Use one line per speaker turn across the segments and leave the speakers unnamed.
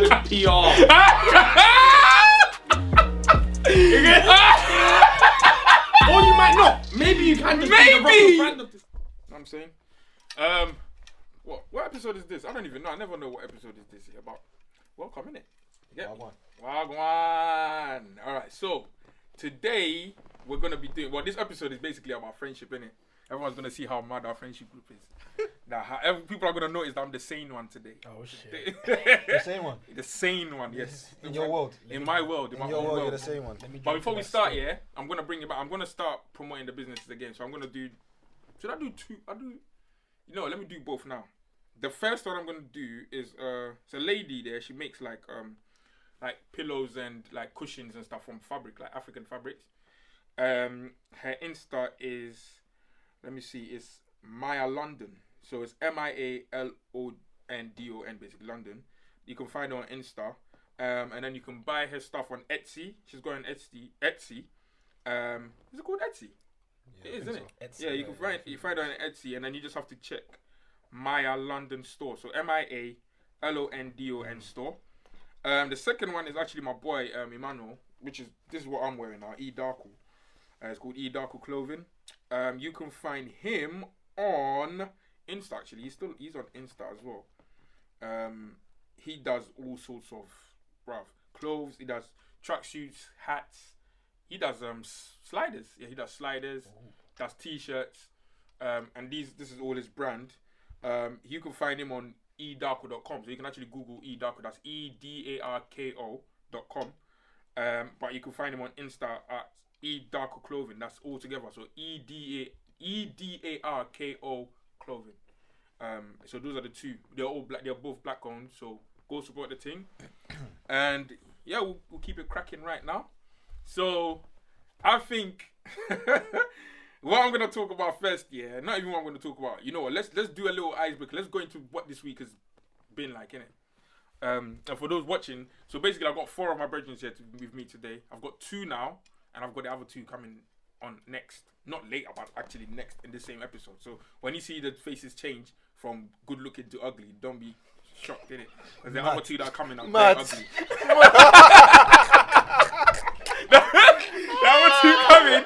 man is PR. Or you might not. Maybe you can just be the Russell Brand of this. You know what I'm saying? What episode is this? I don't even know. I never know what episode is this here, but welcome, innit? Wagwan. Alright, so today we're gonna be doing this episode is basically about friendship, innit? Everyone's gonna see how mad our friendship group is. Now, people are gonna notice that I'm the sane one today.
Oh shit! The sane one.
The sane one, yes.
In your world.
In my world.
In your world, you're the same one.
But before we start, I'm gonna bring it back. I'm gonna start promoting the businesses again. So I'm gonna do. Should I do two? Let me do both now. The first one I'm gonna do is it's a lady there. She makes like pillows and like cushions and stuff from fabric, like African fabrics. Her Insta is, let me see, it's Maya London. So it's MIALONDON, basically London. You can find her on Insta, and then you can buy her stuff on Etsy. She's got an Etsy. Is it called Etsy? Yeah, it is, isn't it? Etsy, yeah, you can find her on Etsy, and then you just have to check Maya London store. So MIALONDON store. The second one is actually my boy Emmanuel, this is what I'm wearing now, eDarko. It's called eDarko clothing. You can find him on Insta. Actually, he's on Insta as well. He does all sorts of clothes. He does tracksuits, hats. He does sliders. Yeah, he does sliders. Does t-shirts. And this is all his brand. You can find him on eDarko.com. So you can actually Google eDarko. That's EDARKO.com. But you can find him on Insta at eDarko clothing. That's all together. So EDARKO clothing. So those are the two. They're all black. They're both black owned. So go support the thing. And yeah, we'll keep it cracking right now. So I think what I'm gonna talk about first, not even what I'm gonna talk about. You know what? Let's do a little icebreaker. Let's go into what this week has been like, innit? And for those watching, so basically I've got 4 of my brethren here with me today. I've got 2 now, and I've got the other 2 coming on next. Not later, but actually next in the same episode. So when you see the faces change from good looking to ugly, don't be shocked, innit? Because the other 2 that are coming out very ugly. That was 2 coming.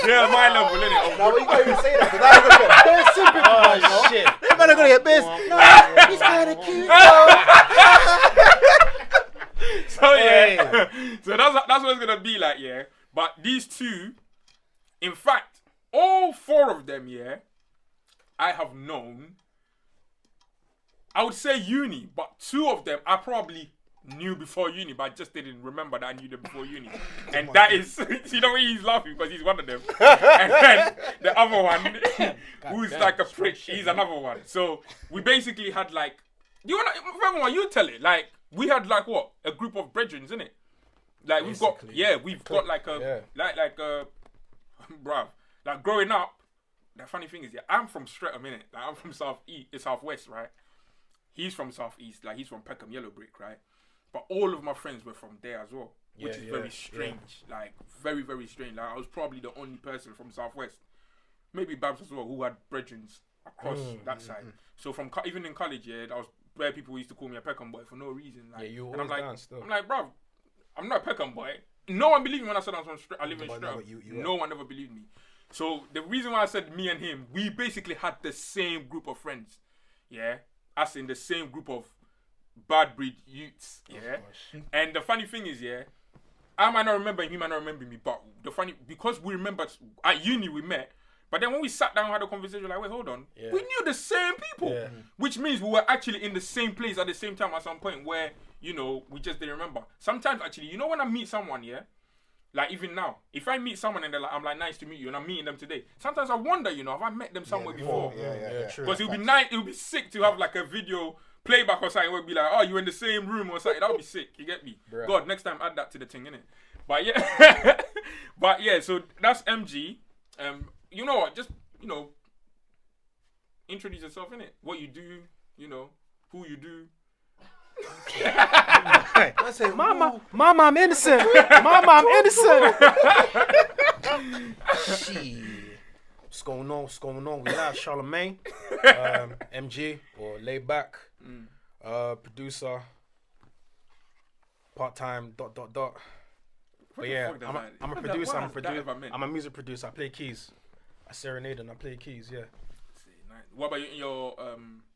Yeah, my level, innit?
Now, you can't even say that, because I'm going to get bare sympathy. Oh, shit. You're going to get bare. No, he's kind of cute,
So, yeah. So, that's what it's going to be like, yeah. But these 2, in fact, all 4 of them, I have known, I would say uni, but 2 of them I probably knew before uni, but I just didn't remember that I knew them before uni. And that is, you know, he's laughing because he's one of them. And then the other one, who's like a prick, he's another one. So we basically had like, you tell it, like, we had like what? A group of brethren, innit? Like we've got like a, bruv, like growing up, the funny thing is, I'm from Streatham, innit? Like I'm from Southwest, right? He's from Southeast, like he's from Peckham, Yellow Brick, right? But all of my friends were from there as well, which is very strange. Like, very, very strange. Like, I was probably the only person from Southwest, maybe Babs as well, who had brethren across that side. So even in college, that was where people used to call me a Peckham boy for no reason. Like,
you
and I'm
down still.
I'm like, bruv, I'm not a Peckham boy. No one believed me when I said I live in Streatham. No one ever believed me. So the reason why I said me and him, we basically had the same group of friends. Yeah, us in the same group of bad breed youths, and the funny thing is, I might not remember him, he might not remember me, but because we remembered at uni we met, but then when we sat down and had a conversation, we're like, wait, hold on, we knew the same people, which means we were actually in the same place at the same time at some point where, you know, we just didn't remember. Sometimes actually, you know, when I meet someone, like even now, if I meet someone and they're like, I'm like, nice to meet you, and I'm meeting them today, sometimes I wonder, you know, have I met them somewhere before?
True.
Because it would be nice, it would be sick to have like a video playback or something, would be like, oh, you in the same room or something. That would be sick. You get me? Bruh. God, next time add that to the thing, innit? But yeah, so that's MG. You know what? Just, you know, introduce yourself, innit? What you do, you know, who you do.
I say, Mama, I'm innocent. Mama, I'm innocent. Shit. What's going on? We live, Charlemagne, MG, or Laid Back, producer, part-time ... But
the
yeah,
fuck does
I'm a
that-
producer.
what
I'm a
has that ever
producer.
meant?
I'm a music producer. I play keys. I serenade and I play keys. Yeah.
See, nice. What about your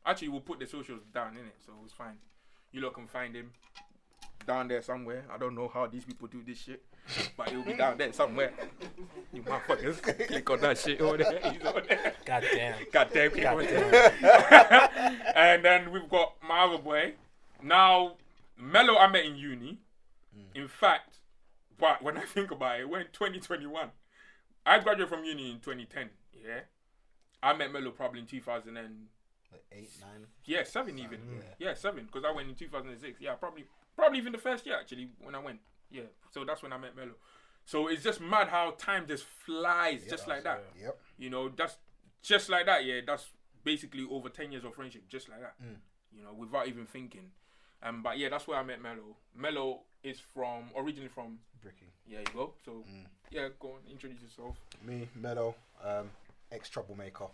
actually, we'll put the socials down in it, so it's fine. You lot can find him down there somewhere. I don't know how these people do this shit, but he'll be down there somewhere. You motherfuckers, click on that shit over there. He's over there. Goddamn, click on it. And then we've got my other boy. Now, Mello, I met in uni. In fact, but when I think about it, we're in 2021. I graduated from uni in 2010. Yeah, I met Mello probably in 2000 and
8, 9.
yeah, 7 even. Yeah, 7 because I went in 2006. Yeah, probably even the first year actually when I went. Yeah, so that's when I met Mello. So it's just mad how time just flies just like that.
Yep.
You know, that's just like that. Yeah, that's basically over 10 years of friendship, just like that. You know, without even thinking. But yeah, that's where I met Mello. Mello is originally from
Bricky.
Yeah, you go. So yeah, go on, introduce yourself.
Me, Mello, ex-troublemaker.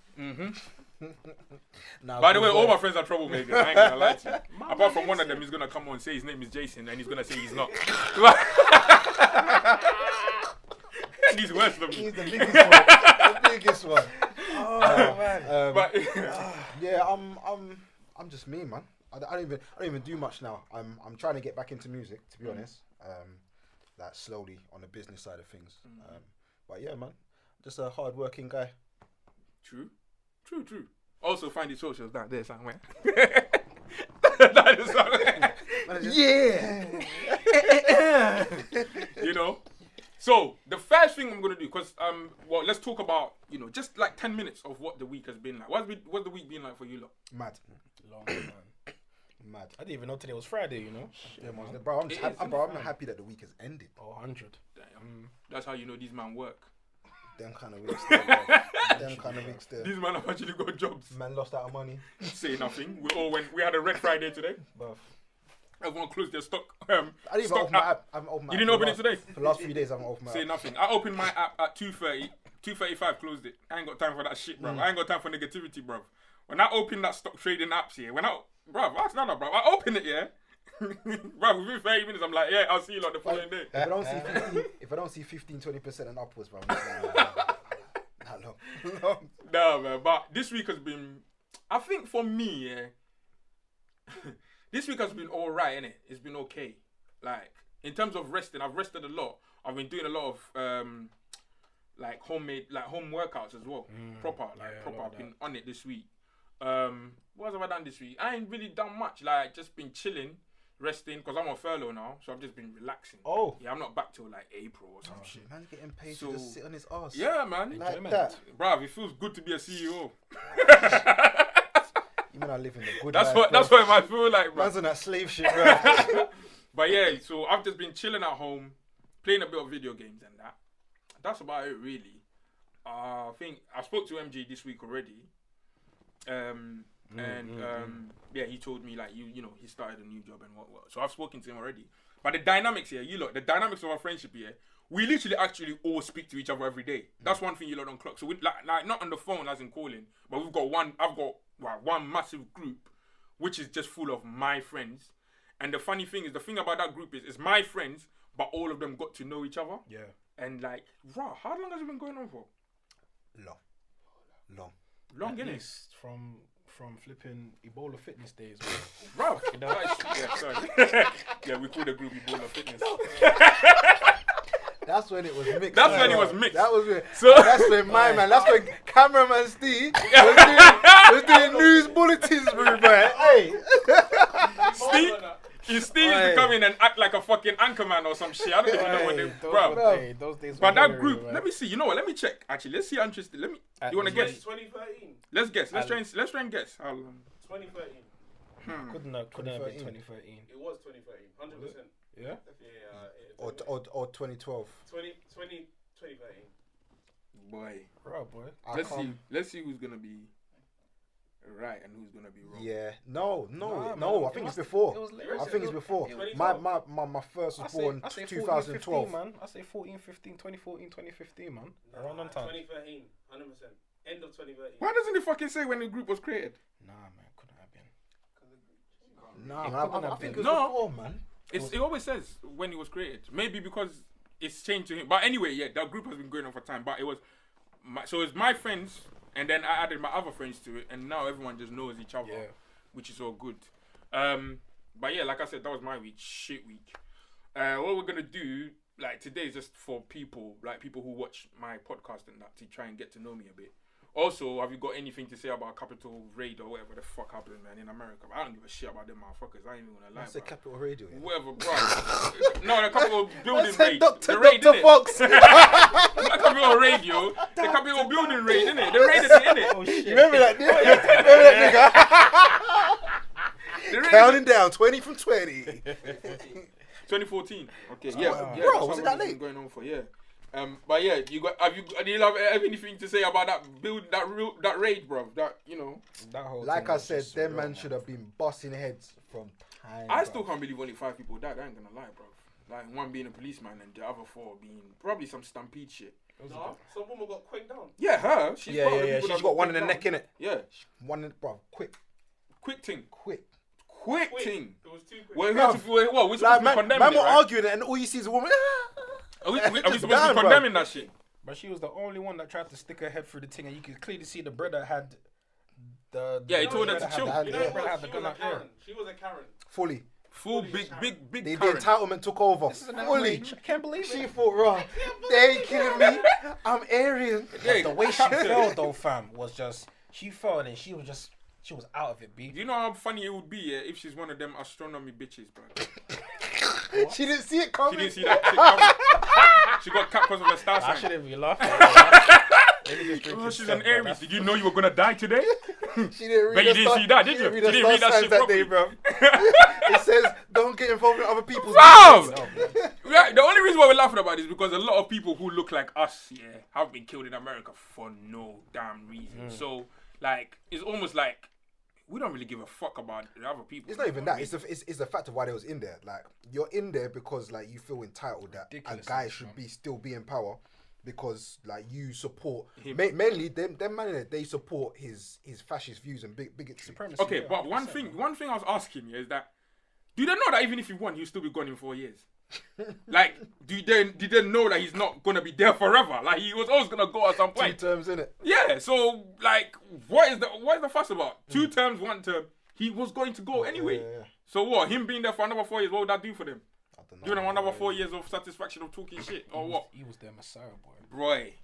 Now,
By the way, all my friends are troublemakers. I ain't gonna lie to you. Apart from one of them, he's gonna come on and say his name is Jason, and he's gonna say he's not. And he's worse than me.
He's the biggest one. The biggest one.
Oh man.
But
Yeah, I'm just me, man. I don't even do much now. I'm trying to get back into music, to be honest. Like slowly on the business side of things. But yeah, man, just a hard-working guy.
True. Also, find his socials down there somewhere. That is somewhere.
Yeah.
You know. So the first thing I'm gonna do, cause well, let's talk about just like 10 minutes of what the week has been like. What's the week been like for you lot?
Mad.
Long man.
Mad.
I didn't even know today was Friday. You know.
Yeah, man. Bro, I'm happy that the week has ended.
Oh, 100.
Damn. That's how you know these man work.
Them kind of weeks there, bro. Them kind of weeks there.
These man have actually got jobs.
Man lost out of money.
Say nothing. We had a Red Friday today.
Bruv.
Everyone closed their stock.
I didn't even
stock
open my app. I haven't opened my
You
app
didn't open it today?
For the last few days, I haven't opened my
Say
app.
nothing. I opened my app at 2:30. 2:35 closed it. I ain't got time for that shit, bro. I ain't got time for negativity, bro. When I open that stock trading apps here, bro, that's not, bro. I open it, yeah. Bro, within 30 minutes, I'm like, yeah, I'll see you like the following day.
If I don't see 15, 20% and upwards, bro, I'm not long.
No, man. But this week has been, I think for me, yeah. This week has been all right, innit? It's been okay. Like, in terms of resting, I've rested a lot. I've been doing a lot of, like, home workouts as well. Proper. I've been on it this week. What have I done this week? I ain't really done much. Like, just been chilling, resting, because I'm on furlough now. So I've just been relaxing.
Oh.
Yeah, I'm not back till, like, April or some shit.
Man's getting paid to just sit on his ass.
Yeah, man.
Like that.
Bruv, it feels good to be a CEO.
You mean I live in the good
That's
life,
what
bro.
That's what it might feel like, bro.
Man's on that slave shit, bro.
But yeah, so I've just been chilling at home, playing a bit of video games and that. That's about it, really. I think I spoke to MJ this week already. Yeah, he told me like you know he started a new job and what. So I've spoken to him already. But the dynamics here, the dynamics of our friendship here, we literally actually all speak to each other every day. That's one thing you lot don't clock. So we like not on the phone as in calling, but we've got one. I've got one massive group, which is just full of my friends. And the funny thing is, the thing about that group is it's my friends, but all of them got to know each other.
Yeah.
And like, how long has it been going on for? Long,
At
innit?
least from flipping Ebola fitness days,
Bro, yeah, sorry. Yeah, we call the group Ebola Fitness.
That's when it was mixed.
That's when it was mixed.
That was when.
So-
That's when that's when cameraman Steve was doing news bulletins, bro. Hey,
Steve used to come in and act like a fucking anchorman or some shit. I don't even know what they, bro.
Those days.
But that group, let me see. You know what? Let me check. Actually, let's see. I'm interested. You want to guess?
2013.
Let's guess. Let's try and guess.
2013.
Couldn't have been 2013.
It was 2013. 100%.
Yeah.
Yeah.
or 2012.
2013.
Boy,
Boy.
let's see who's gonna be right and who's gonna be wrong.
Yeah, no.
man,
I think it's before.
it was late.
I think it's before.
It was-
My first was born
I say
2012.
14, 15, man. I say 14, 15, 2014, 2015, man. Around that time.
2013. 100%. End of 2013.
Why doesn't it fucking say when the group was created?
Nah, man, couldn't have been.
Nah, man, I think it was
No.
before, man.
It always says when it was created. Maybe because it's changed to him. But anyway, yeah, that group has been going on for time. But it was it's my friends, and then I added my other friends to it, and now everyone just knows each other, which is all good. But yeah, like I said, that was my week. Shit week. What we're gonna do, like today, is just for people, like people who watch my podcast and that, to try and get to know me a bit. Also, have you got anything to say about Capitol Raid or whatever the fuck happened, man, in America? I don't give a shit about them motherfuckers. I ain't even gonna lie.
That's a Capitol Radio. Yeah.
Whatever, bro. No, the Capitol building
Said
raid.
Dr.
The raid,
Dr.
innit?
Fox.
Not Capitol Radio. The Capitol building raid, innit? The raid is innit?
Oh shit.
Remember that nigga?
The raid
Counting down 20 from 20.
2014. Okay,
Oh,
yeah.
wow.
Yeah,
Bro,
that's
was it
how
that
long it's
late?
been going on for, yeah. But yeah, do you have anything to say about that raid, bro? That, you know.
That whole
Like
thing
I
was
said,
just
them
surreal,
man should have been busting heads from time.
I
bruv.
still can't believe only 5 people died. I ain't gonna lie, bro. Like one being a policeman and the other 4 being probably some stampede shit.
No, some woman got quanked down.
Yeah, her. She's part of the people
She's
that
got one in the
down.
neck, innit?
Yeah,
One in, bro. Quick.
quick thing.
Quick.
Which we're
Bruv.
supposed
Like,
to be
man,
condemning
man
it,
were
right?
arguing it, and all you see is a woman.
Are we supposed to be
Damn, bruv.
condemning that shit?
But she was the only one that tried to stick her head through the thing, and you could clearly see the brother had the.
Yeah, he
the
told her
brother
to chill.
had the-
You
the
know
brother had the
She
gun
was a
out there.
Karen. She was a Karen.
Fully.
Full
Fully
big
Karen.
The
Karen.
entitlement took over.
This is an
Fully.
outrage. I can't believe
She
it.
thought, raw. They ain't killing me. I'm Aryan.
Yeah,
The way she fell though, fam, was just she fell and then she was out of it, B.
You know how funny it would be if she's one of them astronomy bitches, bro.
She didn't see it
She
coming.
didn't see that shit coming. She got cut because of her star
I
sign.
shouldn't be laughing. Let me just drink
Oh,
this
she's
stuff,
an
bro.
Aries.
That's-
Did you know you were gonna die today?
She didn't read
But you
the
didn't
star-
see that, did
she
you?
didn't
You didn't read that
star
shit
signs that day, bro. It says, don't get involved in other people's
Fam!
business.
Right, the only reason why we're laughing about it is because a lot of people who look like us, have been killed in America for no damn reason. So, like, it's almost like we don't really give a fuck about the other people.
It's not even that. It's the fact of why they was in there. Like, you're in there because like you feel entitled that
Ridiculous,
a guy
man.
should still be in power because like you support
Him.
mainly them man in there, they support his fascist views and bigotry.
Supremacy,
Okay,
yeah,
but one
100%,
thing
man.
I was asking you is that do they know that even if he won, he'll still be gone in 4 years? Like, did they know that he's not gonna be there forever? Like, he was always gonna go at some
2
point.
terms in it.
Yeah. So, like, what is the fuss about? 2 terms, 1 term. He was going to go anyway.
Yeah.
So what? Him being there for another 4 years, what would that do for them?
I don't know.
Giving them another 4 years of satisfaction of talking shit or what?
He was their messiah, boy.
Right.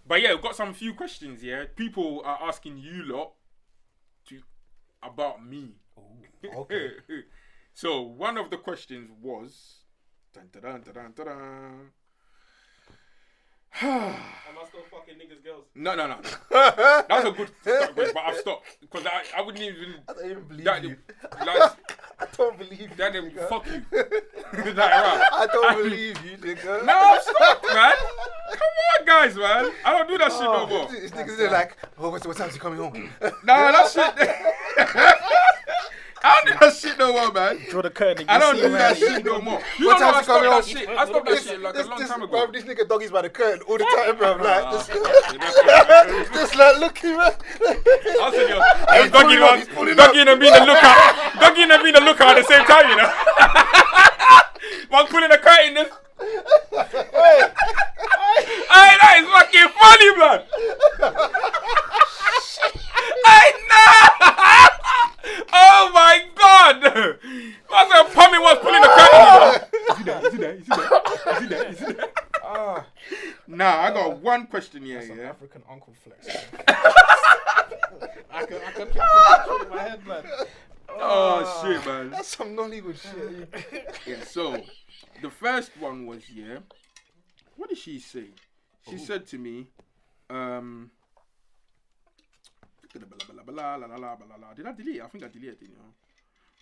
But yeah, we've got some few questions here. People are asking you lot about me.
Okay.
So one of the questions was dun, dun, dun, dun, dun, dun.
Am I still fucking niggas girls?
No. That's a good start, but I've stopped because I wouldn't even.
I don't even believe
That,
you.
like,
I don't believe you.
that them
nigga.
fuck you. Like, right.
I don't believe you, nigga.
No, I've stopped, man. Come on, guys, man. I don't do that shit no more.
This niggas are like, oh, what time's he coming home?
Nah, that shit. I don't do that shit no more, man.
Draw the curtain.
I don't do that shit no more. You
What
don't know I
time's he
stopped
coming
that
home?
shit. I stopped that shit like a long time ago.
Bruv, this nigga doggies by the curtain all the time, bro. Like, just,
I'll
just like looking, man.
tell you,
He's
Doggy
pulling up, he's pulling
Doggy and being the lookout. Doggy and being the lookout at the same time, you know. While pulling the curtain, this. Hey, that is fucking funny, man. Hey, nah. Oh my God. What's that Pommy was pulling the curtain, you know? You see that? Nah, I got one question here,
That's an
yeah.
African uncle flex. I can keep it in my head, man.
Oh shit, man.
That's some Nollywood shit.
Yeah, so the first one was, what did she say? She said to me, did I delete it? I think I deleted it, you know.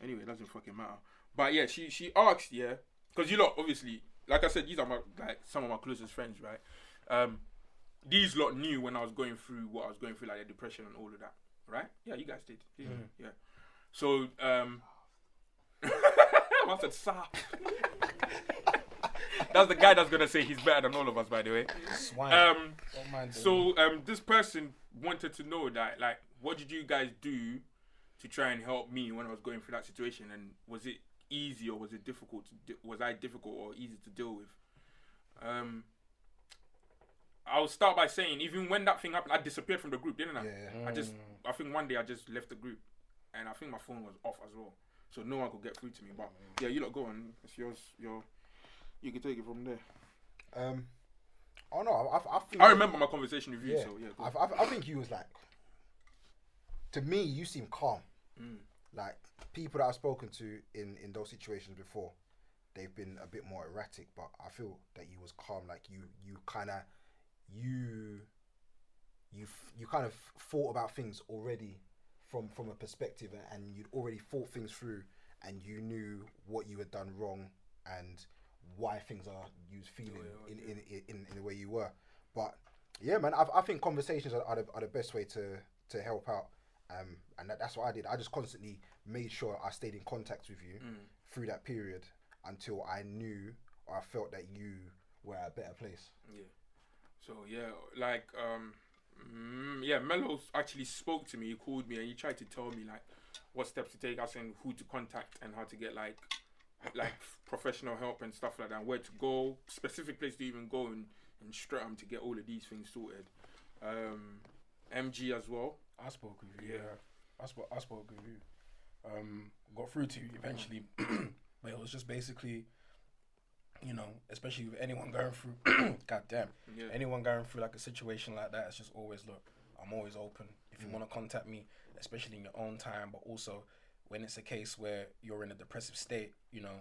Anyway, it doesn't fucking matter. But yeah, she asked, because you lot, obviously, like I said, these are some of my closest friends, right? These lot knew when I was going through what I was going through, like the depression and all of that, right? Yeah, you guys did. Yeah. So, I said, "Sir." That's the guy that's gonna say he's better than all of us, by the way.
Swine. Don't mind them.
This person wanted to know that, like, what did you guys do to try and help me when I was going through that situation, and was it easy or was it difficult? Was I difficult or easy to deal with? I'll start by saying, even when that thing happened, I disappeared from the group, didn't I?
Yeah.
I think one day I just left the group, and I think my phone was off as well, so no one could get through to me. But yeah, you lot go on. It's yours. You can take it from there.
Oh no, I think
I remember my conversation with you.
Yeah.
So yeah. Go.
I think you was like, to me, you seem calm. Like people that I've spoken to in those situations before, they've been a bit more erratic. But I feel that you was calm. Like you kind of thought about things already from a perspective, and you'd already thought things through, and you knew what you had done wrong and why things are you was feeling in the way you were. But yeah, man, I think conversations are the best way to help out. And that's what I did. I just constantly made sure I stayed in contact with you through that period until I knew or I felt that you were at a better place.
Yeah. So yeah, like Mello actually spoke to me. He called me and he tried to tell me like what steps to take, as in who to contact and how to get like professional help and stuff like that, and where to go, specific place to even go and Streatham to get all of these things sorted. MG as well.
I spoke with you. Yeah, I spoke with you. Got through to you eventually, but it was just basically, you know, especially with anyone going through, anyone going through like a situation like that, it's just always, look, I'm always open. If you want to contact me, especially in your own time, but also when it's a case where you're in a depressive state, you know,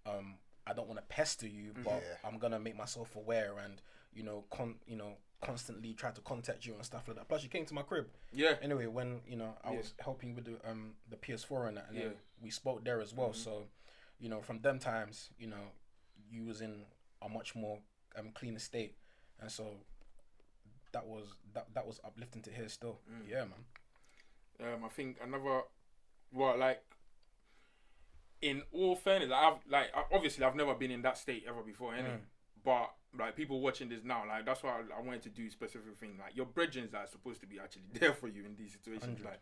I don't want to pester you, but I'm gonna make myself aware and, you know, constantly try to contact you and stuff like that. Plus, you came to my crib. Yeah. Anyway, when you know I was helping with the PS4 and that, and then we spoke there as well. So, you know, from them times, you know, you was in a much more cleaner state, and so that was uplifting to hear still. Yeah, man.
I think another, in all fairness, obviously I've never been in that state ever before, but like people watching this now, like that's why I wanted to do a specific thing. Like your brethren are supposed to be actually there for you in these situations.
100.
Like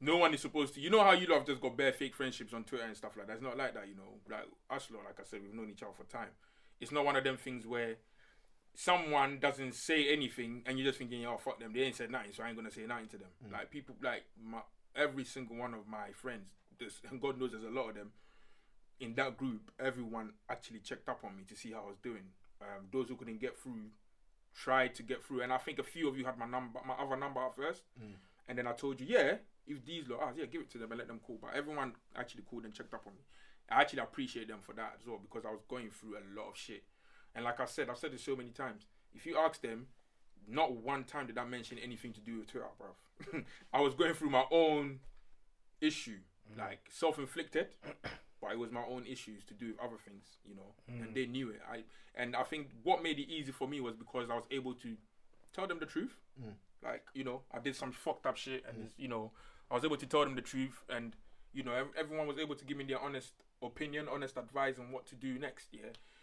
no one is supposed to. You know how you lot have just got bare fake friendships on Twitter and stuff like that. It's not like that, you know. Like us lot, like I said, we've known each other for time. It's not one of them things where someone doesn't say anything and you're just thinking, oh fuck them, they ain't said nothing, so I ain't gonna say nothing to them. Like people, like every single one of my friends, and God knows there's a lot of them in that group. Everyone actually checked up on me to see how I was doing. Those who couldn't get through tried to get through, and I think a few of you had my other number at first, and then I told you, if these lot ask, give it to them and let them call. But everyone actually called and checked up on me. I actually appreciate them for that as well, because I was going through a lot of shit. And like I said, I've said this so many times. If you ask them, not one time did I mention anything to do with Twitter, bruv. I was going through my own issue, like self-inflicted, but it was my own issues to do with other things, you know, and they knew it. I think what made it easy for me was because I was able to tell them the truth. Like, you know, I did some fucked up shit, and you know, I was able to tell them the truth, and you know, everyone was able to give me their honest opinion, honest advice on what to do next.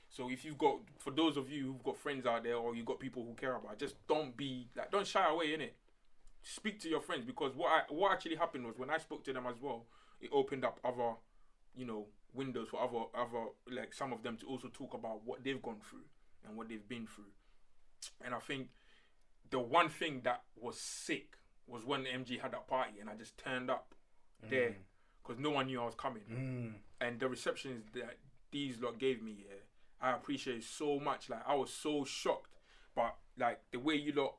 So if you've got, for those of you who've got friends out there, or you've got people who care about, just don't shy away, innit? Speak to your friends, because what actually happened was when I spoke to them as well, it opened up other, you know, windows for other like some of them to also talk about what they've gone through and what they've been through. And I think the one thing that was sick was when MG had that party and I just turned up there because no one knew I was coming. And the receptions that these lot gave me, I appreciate so much. Like I was so shocked, but like the way you lot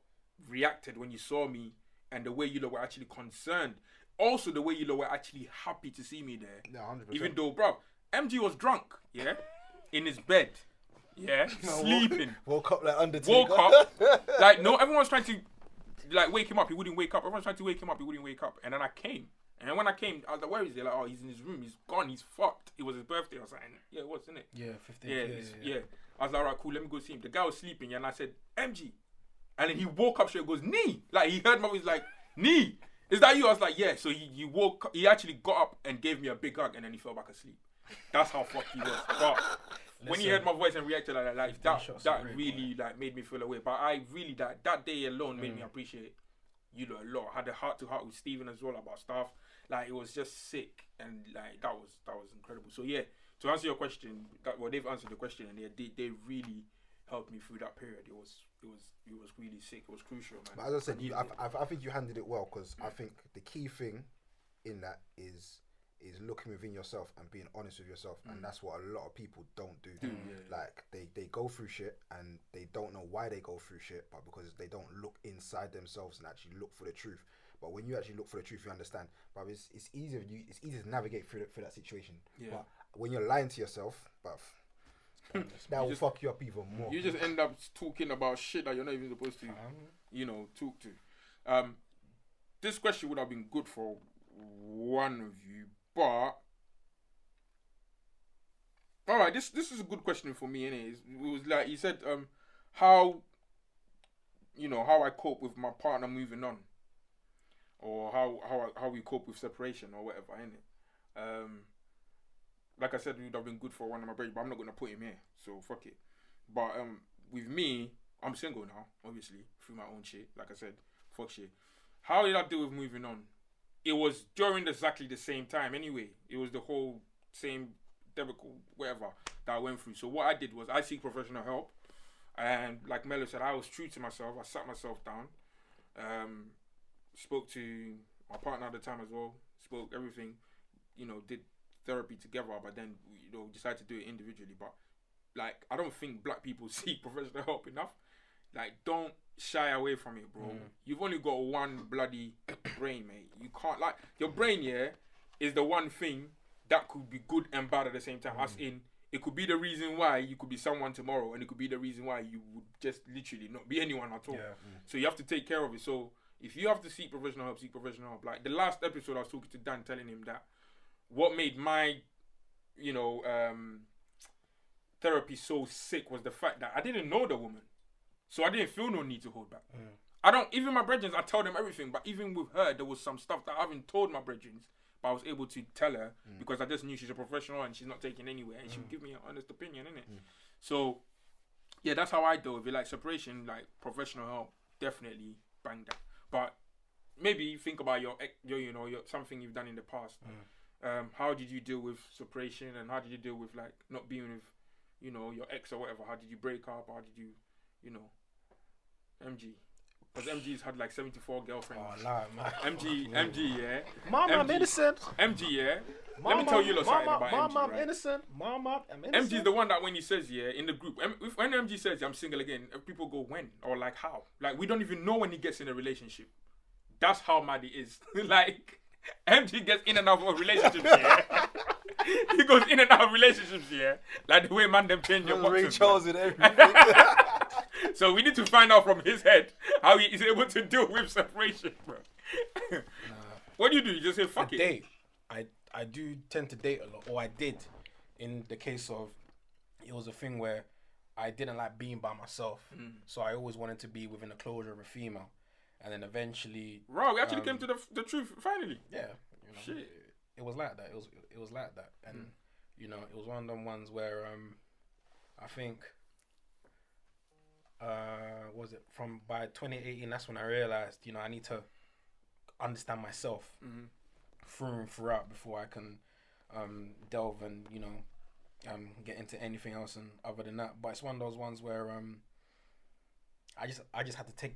reacted when you saw me, and the way you lot were actually concerned. Also, the way you lot were actually happy to see me there.
Yeah, 100%.
Even though, bro, MG was drunk, in his bed, sleeping.
Woke up like Undertaker.
Woke up, like, no, everyone was trying to, like, wake him up. He wouldn't wake up. Everyone was trying to wake him up. He wouldn't wake up. And then I came. And when I came, I was like, where is he? Like, oh, he's in his room. He's gone. He's fucked. It was his birthday. I was like, yeah, what's in it?
Yeah, 15th.
Yeah. I was like, all right, cool, let me go see him. The guy was sleeping, and I said, MG. And then he woke up straight and goes, Nee. Like, he heard my voice, like, Nee. Is that you? I was like, yeah. So he woke up, he actually got up and gave me a big hug, and then he fell back asleep. That's how fucked he was. But when he heard my voice and reacted like that, that really like made me feel away. But I really, that day alone made me appreciate you lot a lot. I had a heart-to-heart with Steven as well about stuff. Like, it was just sick, and like that was incredible. So yeah, to answer your question, they've answered the question, and they really helped me through that period. It was really sick. It was crucial, man.
But as I said, I think you handled it well, because I think the key thing in that is looking within yourself and being honest with yourself, and that's what a lot of people don't do. Like they go through shit and they don't know why they go through shit, but because they don't look inside themselves and actually look for the truth. But when you actually look for the truth, you understand. But it's easier to navigate through that situation. Yeah. But when you're lying to yourself, that will fuck you up even more.
You just end up talking about shit that you're not even supposed to, talk to. This question would have been good for one of you, but all right, this is a good question for me. Anyways, it was like you said, how I cope with my partner moving on, or how we cope with separation or whatever, innit? Like I said, it would have been good for one of my brothers, but I'm not gonna put him here, so fuck it. But with me, I'm single now, obviously, through my own shit. Like I said, fuck shit. How did I deal with moving on? It was during exactly the same time anyway. It was the whole same debacle, whatever, that I went through. So what I did was I seek professional help. And like Melo said, I was true to myself. I sat myself down. Spoke to my partner at the time as well. Spoke everything. Did therapy together. But then, decided to do it individually. But like, I don't think black people seek professional help enough. Like, don't shy away from it, bro. You've only got one bloody brain, mate. You can't, like, your brain, is the one thing that could be good and bad at the same time. As in, it could be the reason why you could be someone tomorrow, and it could be the reason why you would just literally not be anyone at all. So you have to take care of it. So if you have to seek professional help, seek professional help. Like, the last episode, I was talking to Dan, telling him that what made my, therapy so sick was the fact that I didn't know the woman. So I didn't feel no need to hold back. Even my brethren, I tell them everything. But even with her, there was some stuff that I haven't told my brethren, but I was able to tell her because I just knew she's a professional and she's not taking anywhere. And she would give me an honest opinion, innit? So, yeah, that's how I deal with it. Like, separation, like, professional help, definitely bang that. But maybe think about your something you've done in the past. How did you deal with separation, and how did you deal with, like, not being with, your ex or whatever? How did you break up? How did you, MG? Because MG's had like 74 girlfriends. Oh, nah, man. MG, yeah.
Mama, I'm innocent.
MG, yeah. Let me tell you something about MG,
Mama,
right?
I'm innocent. Mama, I'm innocent.
MG's the one that when he says, in the group, when MG says, I'm single again, people go, when? Or like, how? Like, we don't even know when he gets in a relationship. That's how mad he is. Like, MG gets in and out of relationships, yeah. He goes in and out of relationships, yeah. Like the way man them change your boxes. Ray Charles and everything. So we need to find out from his head how he is able to deal with separation, bro. What do? You just say fuck it?
Date. I do tend to date a lot, or I did, in the case of, it was a thing where I didn't like being by myself, so I always wanted to be within the closure of a female, and then eventually.
Bro, we actually came to the truth finally.
Yeah. Shit. It was like that. It was like that, and it was one of them ones where I think was it by 2018? That's when I realized I need to understand myself through and throughout before I can delve and get into anything else and other than that. But it's one of those ones where I just had to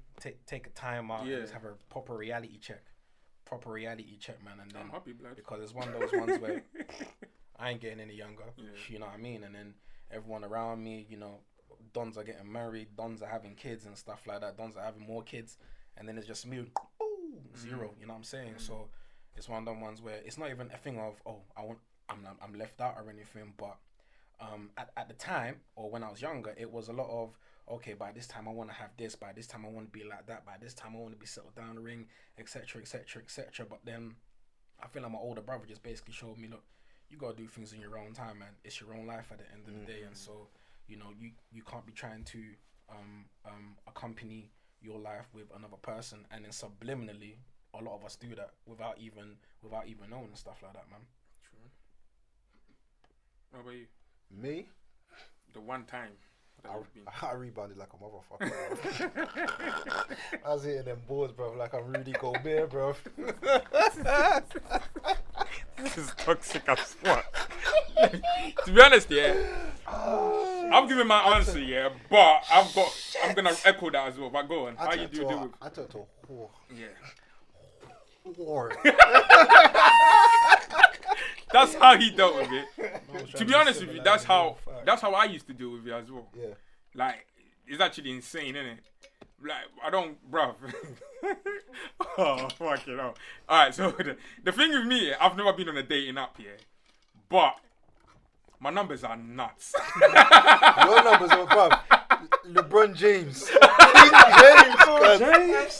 take a time out and just have a proper reality check, man. And then
I'm happy, blood.
Because it's one of those ones where I ain't getting any younger. You know what I mean? And then everyone around me, dons are getting married, dons are having kids and stuff like that. Dons are having more kids, and then it's just me, zero. You know what I'm saying? So it's one of them ones where it's not even a thing of I'm left out or anything. But at the time, or when I was younger, it was a lot of, okay, by this time I want to have this, by this time I want to be like that, by this time I want to be settled down the ring, etc. But then I feel like my older brother just basically showed me, look, you gotta do things in your own time, man. It's your own life at the end of the day, and so you can't be trying to accompany your life with another person, and then subliminally a lot of us do that without even knowing and stuff like that, man.
True. What about you?
Me?
The one time.
I rebounded like a motherfucker. I was hitting them balls, bro, like I'm Rudy Gobert, bro.
This is toxic as fuck. To be honest, yeah. I'm giving my answer, yeah, but I'm gonna echo that as well. But go on, how you do deal with?
I talked to a whore.
Yeah.
Whore.
That's how he dealt with it. To be honest with you, that's how I used to deal with it as well.
Yeah.
Like, it's actually insane, isn't it? Like, I don't, bruv. Oh, fuck it up. Alright, so the thing with me, I've never been on a dating app here, but my numbers are nuts.
Your numbers are above. LeBron James.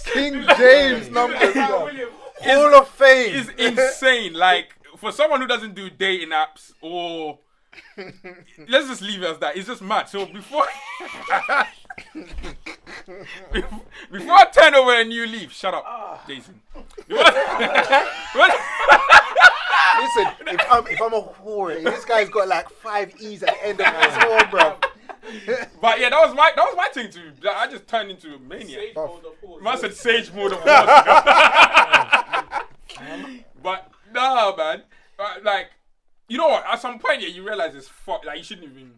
King James numbers. Hall of Fame.
It's insane. Like, for someone who doesn't do dating apps or... Let's just leave it as that. It's just mad. So before... before I turn over a new leaf, shut up, Jason.
Listen, if I'm a whore, this guy's got like 5 E's at the end of his whore, bro.
But yeah, that was my thing too. Like, I just turned into a maniac.
Sage mode of horse.
Man said sage mode of course. But no, man. Like, you know what? At some point, yeah, you realize it's fuck. Like, you shouldn't even.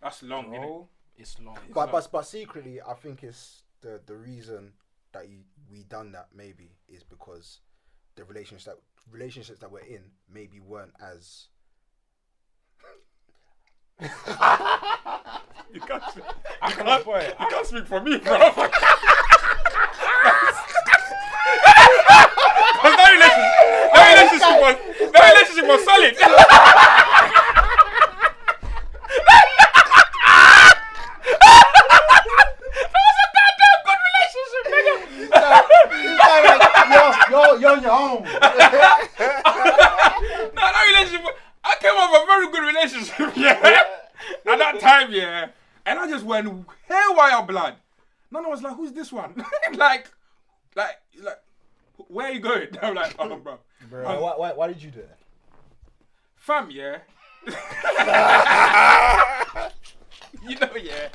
That's long, innit?
It's long.
But secretly, I think it's the reason that we done that maybe is because the relationships that we're in maybe weren't as.
You can't speak.
I
You can't speak for me, bro. That relationship was solid.
You're on your own.
No, that relationship. I came off a very good relationship, yeah. At that time, yeah. And I just went haywire blood. Nana was like, "Who's this one?" like, where are you going? I'm like, "Oh, bro."
Why did you do that?
Fam, yeah. You know, yeah.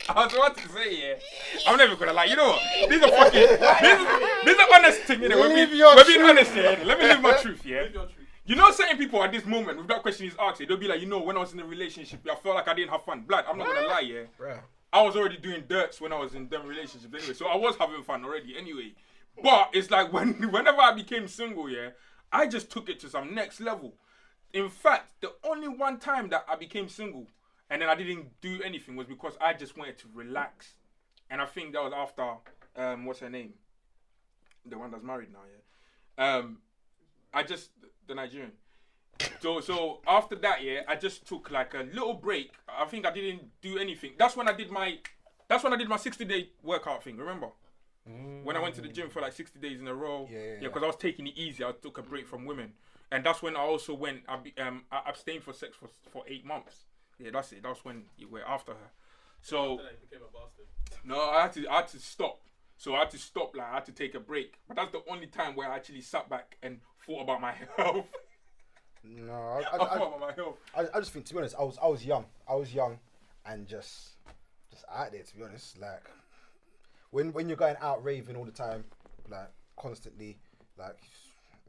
I was about to say, yeah. I'm never gonna lie. You know what? These are fucking. These are honest things. You know, we're being honest here. Let me live my truth, yeah. You know, certain people at this moment, with that question is asked, they'll be like, you know, when I was in a relationship, I felt like I didn't have fun. Blood, I'm not gonna lie, yeah.
Bruh.
I was already doing dirts when I was in them relationships anyway, so I was having fun already anyway. But it's like whenever I became single, yeah, I just took it to some next level. In fact, the only one time that I became single and then I didn't do anything was because I just wanted to relax. And I think that was after, what's her name? The one that's married now, yeah. The Nigerian. So after that, yeah, I just took like a little break. I think I didn't do anything. That's when I did my 60-day workout thing, remember? When I went to the gym for like 60 days in a row. Yeah, because I was taking it easy. I took a break from women. And that's when I also went, I abstained for sex for 8 months. Yeah, that's it. That's when you were after her. So,
After that, you became a bastard.
no, I had to stop. So I had to stop, like I had to take a break. But that's the only time where I actually sat back and thought about my health.
No,
I thought about my health.
I just think, to be honest, I was young and just out there, to be honest. Like when you're going out raving all the time, like constantly, like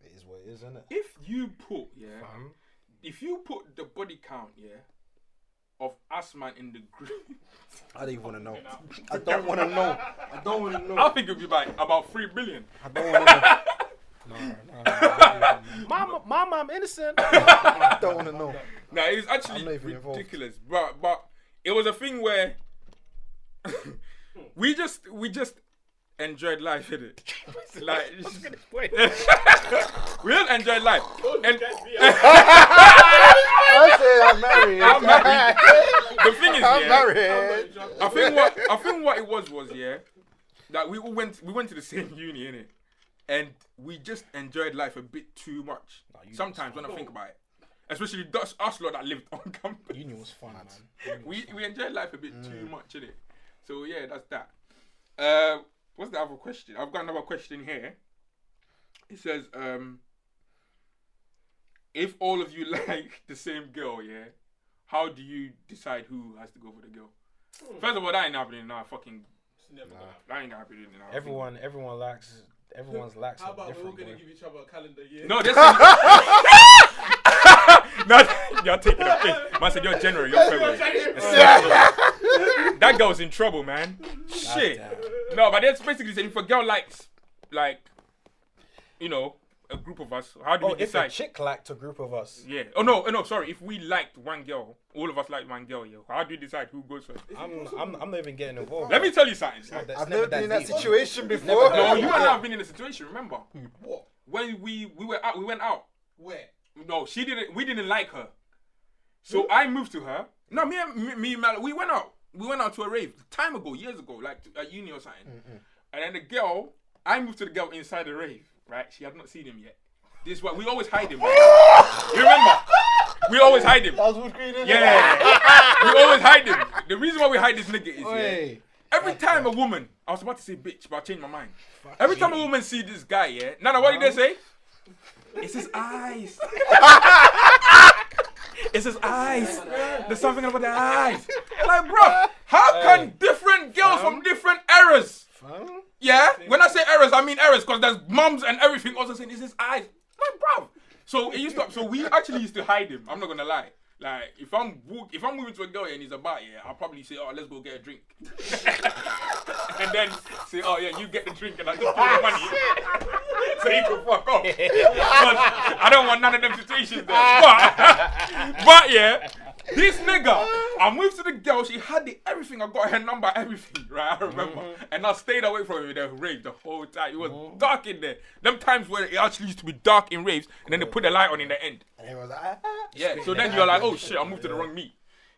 it is what it is, isn't it?
If you put the body count, yeah, of Assman in the group,
I don't even want to know. I don't want to know.
I think it'd be about 3 billion.
I don't want to know.
Mama, I'm innocent.
I don't want to know.
No, it's actually ridiculous. But it was a thing where we just enjoyed life, innit? Like, we just enjoyed life. And
I say I'm married.
I'm married. The thing is,
I'm
yeah,
married.
I think what it was yeah, that we went to the same uni, innit? And we just enjoyed life a bit too much. Sometimes when I think about it, especially us lot that lived on campus.
Uni was fun, man.
We enjoyed life a bit too much, innit? So yeah, that's that. What's the other question? I've got another question here. It says, if all of you like the same girl, yeah, how do you decide who has to go for the girl? First of all, that ain't happening now. Fucking, that ain't happening now.
Everyone's lacks.
How about we're all gonna give each other a calendar year?
No, this is You're taking a piss. Man said, you're January, you're February. That girl's in trouble, man. Shit. No, but that's basically saying if a girl likes, like, you know, a group of us, how do we decide?
If a chick liked a group of us.
Yeah. Oh no, sorry. If we liked one girl, all of us liked one girl, yeah. How do you decide who goes first?
I'm not even getting involved.
Let me tell you something.
I've never been in that situation before.
No, you and I have been in a situation, remember?
What?
When we went out.
Where?
No, she didn't. We didn't like her, so I moved to her. No, me and Mal, we went out. We went out to a rave time ago, years ago, like at uni or something. And then the girl, I moved to the girl inside the rave. Right? She had not seen him yet. This is what we always hide him. Right? You remember? We always hide him.
That was wood green,
Yeah. We always hide him. The reason why we hide this nigga is every time a woman, I was about to say bitch, but I changed my mind. Every time a woman see this guy, yeah. Nana, what did they say? It's his eyes. It's his eyes. There's something about the eyes. Like, bro, how can different girls from different eras? Yeah, when I say errors, I mean errors because there's mums and everything also saying it's his eyes. Like, bruv. So we actually used to hide him. I'm not gonna lie. Like, if I'm moving to a girl and he's about, yeah, I'll probably say, oh, let's go get a drink. And then say, oh yeah, you get the drink and I just put the money. So you can fuck off. I don't want none of them situations there. But yeah. This nigga, I moved to the girl, she had everything, I got her number, everything, right? I remember. And I stayed away from the rave the whole time. It was dark in there. Them times where it actually used to be dark in raves, and then they put the light on in the end.
And he was like,
yeah, so then you're like, oh shit, I moved to the wrong meet.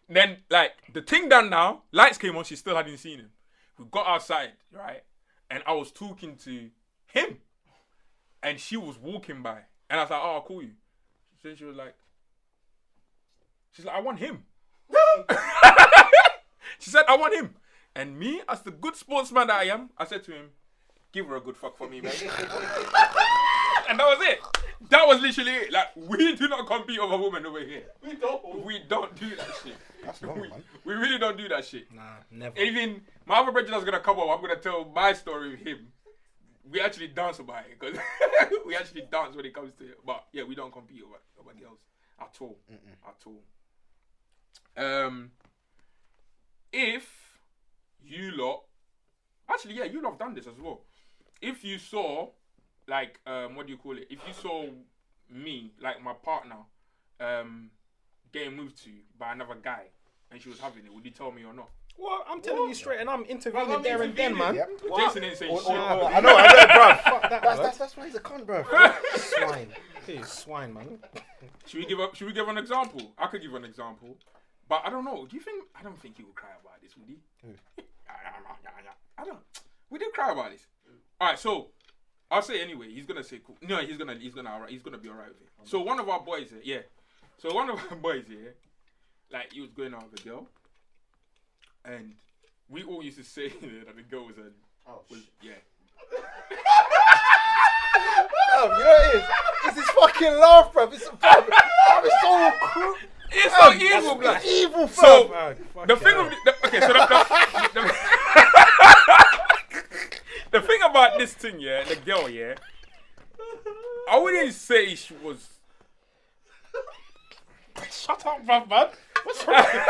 Then, like, the thing done now, lights came on, she still hadn't seen him. We got outside, right? And I was talking to him. And she was walking by. And I was like, oh, I'll call you. Then she was like, she's like, I want him. She said, I want him. And me, as the good sportsman that I am, I said to him, give her a good fuck for me, man. And that was it. That was literally it. Like, we do not compete over women over here.
We don't.
We don't do that shit.
that's normal, man.
We really don't do that shit.
Nah, never.
Even my other brother is going to come up. I'm going to tell my story with him. We actually dance about it. Because we actually dance when it comes to it. But yeah, we don't compete over girls. At all. At all. If you lot, actually, yeah, you lot have done this as well. If you saw, like, what do you call it? If you saw me, like my partner, getting moved to by another guy, and she was having it, would you tell me or not?
Well, I'm telling you straight, and I'm intervening there and then, man.
Yep.
Jason didn't say shit.
I know, bruv.
Fuck that,
That's why he's a cunt, bruv.
swine. He's swine, man.
Should we give an example? I could give an example, but I don't know. I don't think he would cry about this, would he? I don't. We did cry about this. All right, so I'll say anyway. He's gonna say cool. No, he's gonna be alright with it. So one of our boys here, yeah. So one of our boys here, like he was going out with a girl, and we all used to say that the girl was yeah.
You know what it is? It's this fucking laugh, bruv. It's so cruel.
It's so evil, blood.
It's evil,
So
bruv.
the thing of the thing about this thing, yeah, the girl, yeah, I wouldn't say she was.
Shut up, bruv, man. What's wrong with you?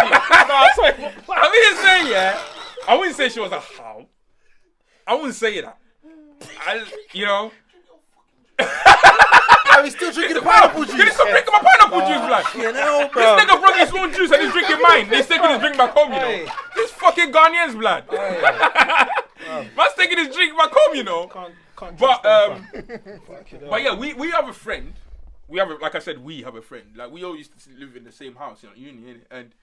I wouldn't say she was a hoe. I wouldn't say that. You know.
He's still drinking the pineapple juice.
Can you stop drinking my pineapple juice, blood?
You know,
This nigga brought his own juice and he's drinking mine. He's taking his drink back home, you know. This fucking Ghanaian's blood. Man's taking his drink back home, you know. But yeah, we have a friend. We have, like I said, we have a friend. Like we all used to live in the same house, you know, uni, innit? And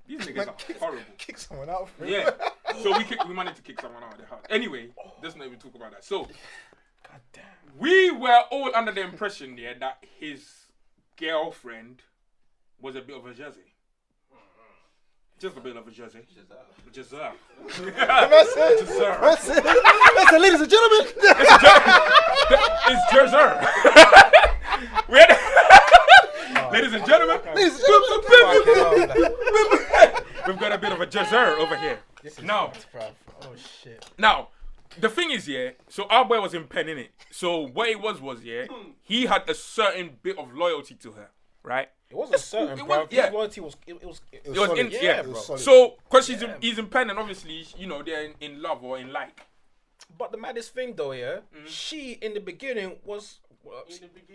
these niggas are horrible.
Kick someone out.
Yeah. So we managed to kick someone out of the house. Anyway, let's not even talk about that. So.
God damn.
We were all under the impression, yeah, that his girlfriend was a bit of a jazzy. Just a bit of a jazzy. Jazzer.
That's it. Ladies and gentlemen.
It's jazzer. Ladies and gentlemen. We've got a bit of a jazzer over here. Now.
Oh shit.
Now. The thing is, yeah, so our boy was in pen, innit? So what it was, yeah, he had a certain bit of loyalty to her. right?
It wasn't certain,
it
bro.
was- yeah.
His loyalty was. It was
solid.
in- yeah,
It was
bro.
solid.
So, because
Yeah.
he's independent, obviously, you know, they're in love or in like.
But the maddest thing though, yeah, she in the beginning was.